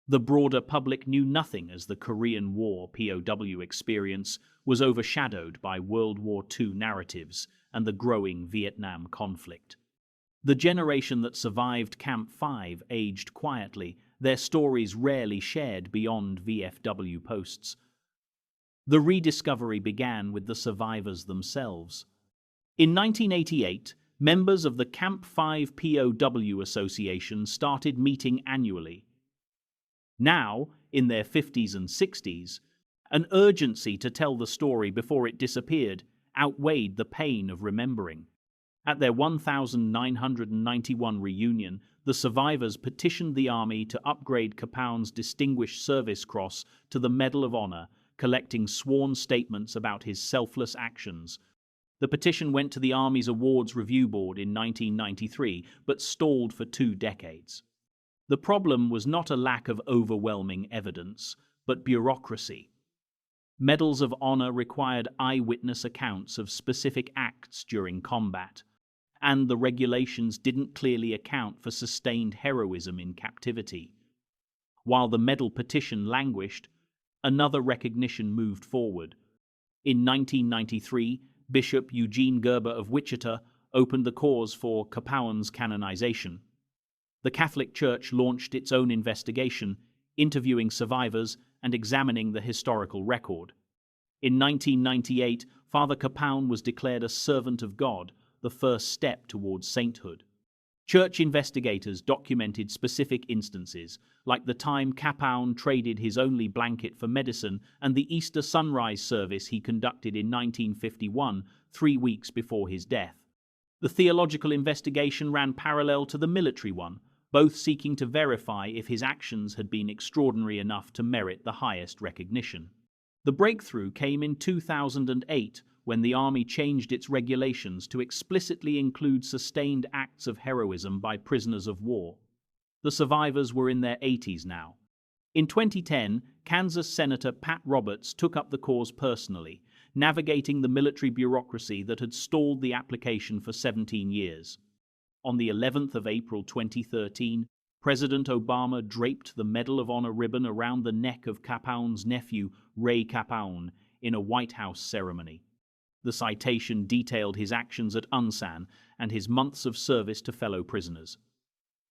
The broader public knew nothing as the Korean War POW experience was overshadowed by World War II narratives and the growing Vietnam conflict. The generation that survived Camp 5 aged quietly, their stories rarely shared beyond VFW posts. The rediscovery began with the survivors themselves. In 1988, members of the Camp 5 POW Association started meeting annually. Now, in their 50s and 60s, an urgency to tell the story before it disappeared outweighed the pain of remembering. At their 1991 reunion, the survivors petitioned the Army to upgrade Kapaun's Distinguished Service Cross to the Medal of Honor, collecting sworn statements about his selfless actions. The petition went to the Army's Awards Review Board in 1993, but stalled for 2 decades. The problem was not a lack of overwhelming evidence, but bureaucracy. Medals of honor required eyewitness accounts of specific acts during combat, and the regulations didn't clearly account for sustained heroism in captivity. While the medal petition languished, another recognition moved forward. In 1993, Bishop Eugene Gerber of Wichita opened the cause for Kapaun's canonization. The Catholic Church launched its own investigation, interviewing survivors and examining the historical record. In 1998, Father Kapaun was declared a servant of God, the first step towards sainthood. Church investigators documented specific instances, like the time Kapaun traded his only blanket for medicine and the Easter sunrise service he conducted in 1951, 3 weeks before his death. The theological investigation ran parallel to the military one, both seeking to verify if his actions had been extraordinary enough to merit the highest recognition. The breakthrough came in 2008, when the Army changed its regulations to explicitly include sustained acts of heroism by prisoners of war. The survivors were in their 80s now. In 2010, Kansas Senator Pat Roberts took up the cause personally, navigating the military bureaucracy that had stalled the application for 17 years. On the 11th of April 2013, President Obama draped the Medal of Honor ribbon around the neck of Kapaun's nephew, Ray Kapaun, in a White House ceremony. The citation detailed his actions at Unsan and his months of service to fellow prisoners.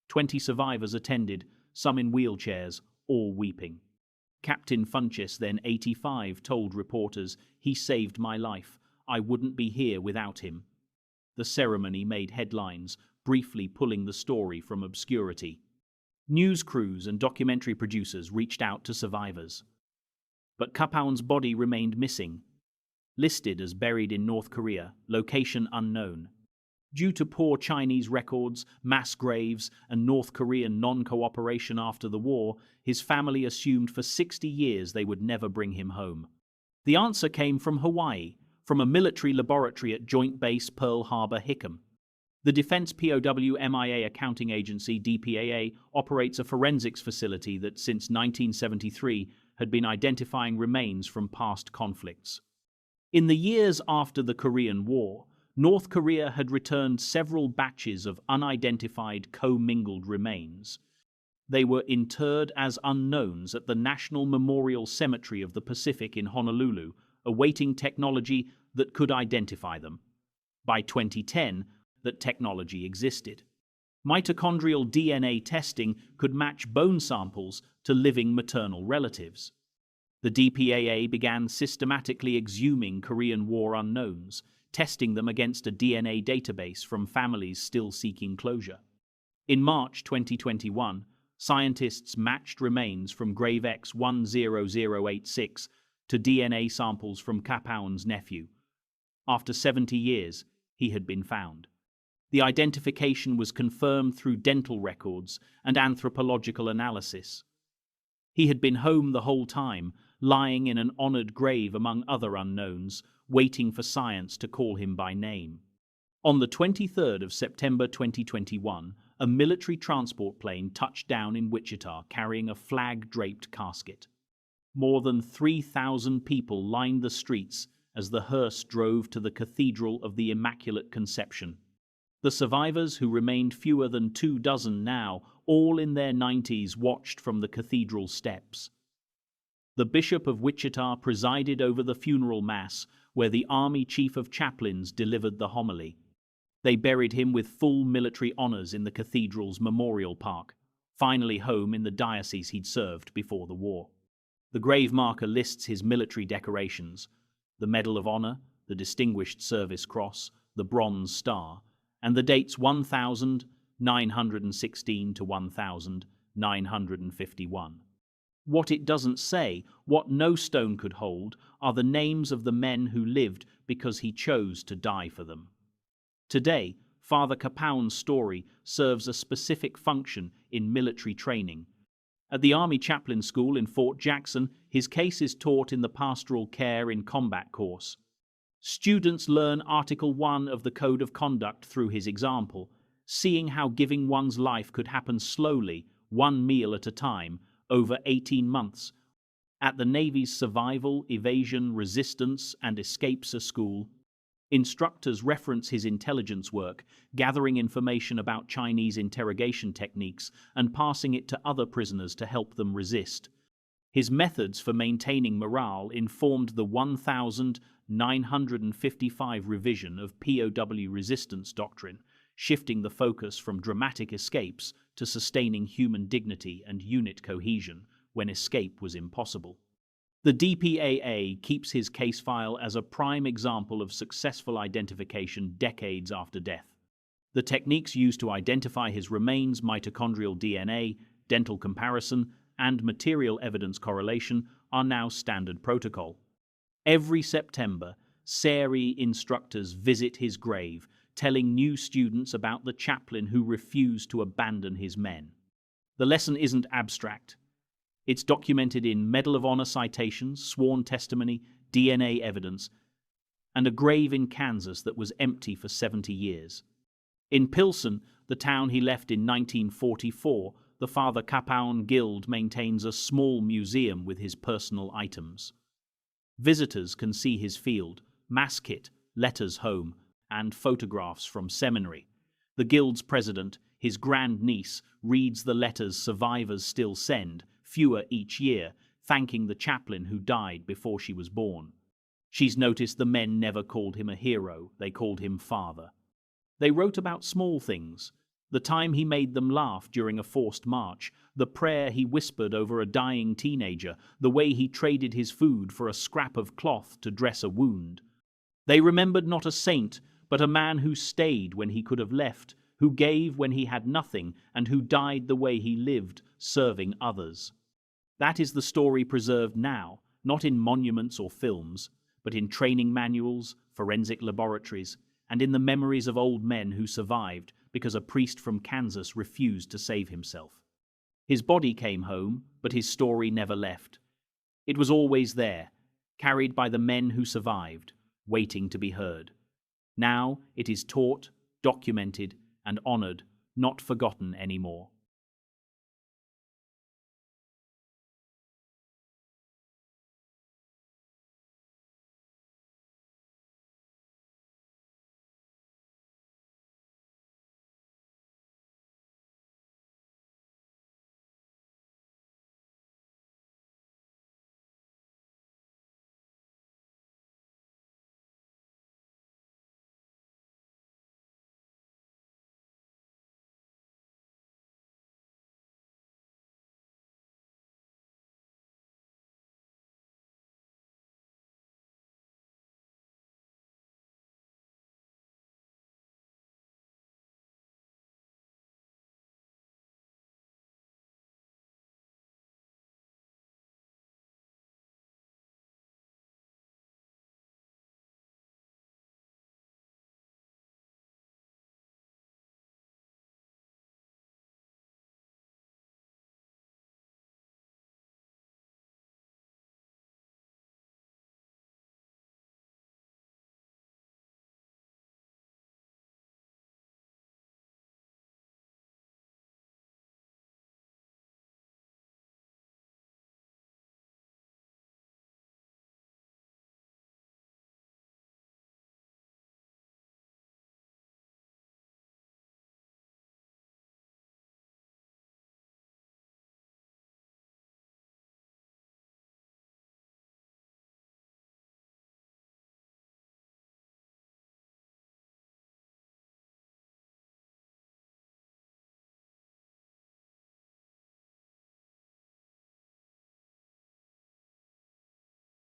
20 survivors attended, some in wheelchairs, all weeping. Captain Funchess, then 85, told reporters, "He saved my life. I wouldn't be here without him." The ceremony made headlines, briefly pulling the story from obscurity. News crews and documentary producers reached out to survivors. But Kapaun's body remained missing. Listed as buried in North Korea, location unknown. Due to poor Chinese records, mass graves, and North Korean non-cooperation after the war, his family assumed for 60 years they would never bring him home. The answer came from Hawaii, from a military laboratory at Joint Base Pearl Harbor Hickam. The Defense POW MIA Accounting Agency, DPAA, operates a forensics facility that since 1973 had been identifying remains from past conflicts. In the years after the Korean War, North Korea had returned several batches of unidentified commingled remains. They were interred as unknowns at the National Memorial Cemetery of the Pacific in Honolulu, awaiting technology that could identify them. By 2010, that technology existed. Mitochondrial DNA testing could match bone samples to living maternal relatives. The DPAA began systematically exhuming Korean War unknowns, testing them against a DNA database from families still seeking closure. In March 2021, scientists matched remains from grave X10086 to DNA samples from Kapaun's nephew. After 70 years, he had been found. The identification was confirmed through dental records and anthropological analysis. He had been home the whole time, lying in an honored grave among other unknowns, waiting for science to call him by name. On the 23rd of September 2021, a military transport plane touched down in Wichita carrying a flag-draped casket. More than 3,000 people lined the streets as the hearse drove to the Cathedral of the Immaculate Conception. The survivors, who remained fewer than 24 now, all in their 90s, watched from the cathedral steps. The Bishop of Wichita presided over the funeral mass, where the Army Chief of Chaplains delivered the homily. They buried him with full military honors in the cathedral's memorial park, finally home in the diocese he'd served before the war. The grave marker lists his military decorations: the Medal of Honor, the Distinguished Service Cross, the Bronze Star, and the dates 1916 to 1951. What it doesn't say, what no stone could hold, are the names of the men who lived because he chose to die for them. Today, Father Kapaun's story serves a specific function in military training. At the Army Chaplain School in Fort Jackson, his case is taught in the Pastoral Care in Combat course. Students learn Article 1 of the Code of Conduct through his example, seeing how giving one's life could happen slowly, one meal at a time, over 18 months. At the Navy's Survival, Evasion, Resistance, and Escapes School, instructors reference his intelligence work, gathering information about Chinese interrogation techniques and passing it to other prisoners to help them resist. His methods for maintaining morale informed the 1955 revision of POW resistance doctrine, shifting the focus from dramatic escapes to sustaining human dignity and unit cohesion when escape was impossible. The DPAA keeps his case file as a prime example of successful identification decades after death. The techniques used to identify his remains, mitochondrial DNA, dental comparison, and material evidence correlation, are now standard protocol. Every September, SERE instructors visit his grave, telling new students about the chaplain who refused to abandon his men. The lesson isn't abstract. It's documented in Medal of Honor citations, sworn testimony, DNA evidence, and a grave in Kansas that was empty for 70 years. In Pilsen, the town he left in 1944, the Father Kapaun Guild maintains a small museum with his personal items. Visitors can see his field, mass kit, letters home, and photographs from seminary. The Guild's president, his grandniece, reads the letters survivors still send, fewer each year, thanking the chaplain who died before she was born. She's noticed the men never called him a hero, they called him father. They wrote about small things: the time he made them laugh during a forced march, the prayer he whispered over a dying teenager, the way he traded his food for a scrap of cloth to dress a wound. They remembered not a saint, but a man who stayed when he could have left, who gave when he had nothing, and who died the way he lived, serving others. That is the story preserved now, not in monuments or films, but in training manuals, forensic laboratories, and in the memories of old men who survived because a priest from Kansas refused to save himself. His body came home, but his story never left. It was always there, carried by the men who survived, waiting to be heard. Now it is taught, documented, and honored, not forgotten anymore.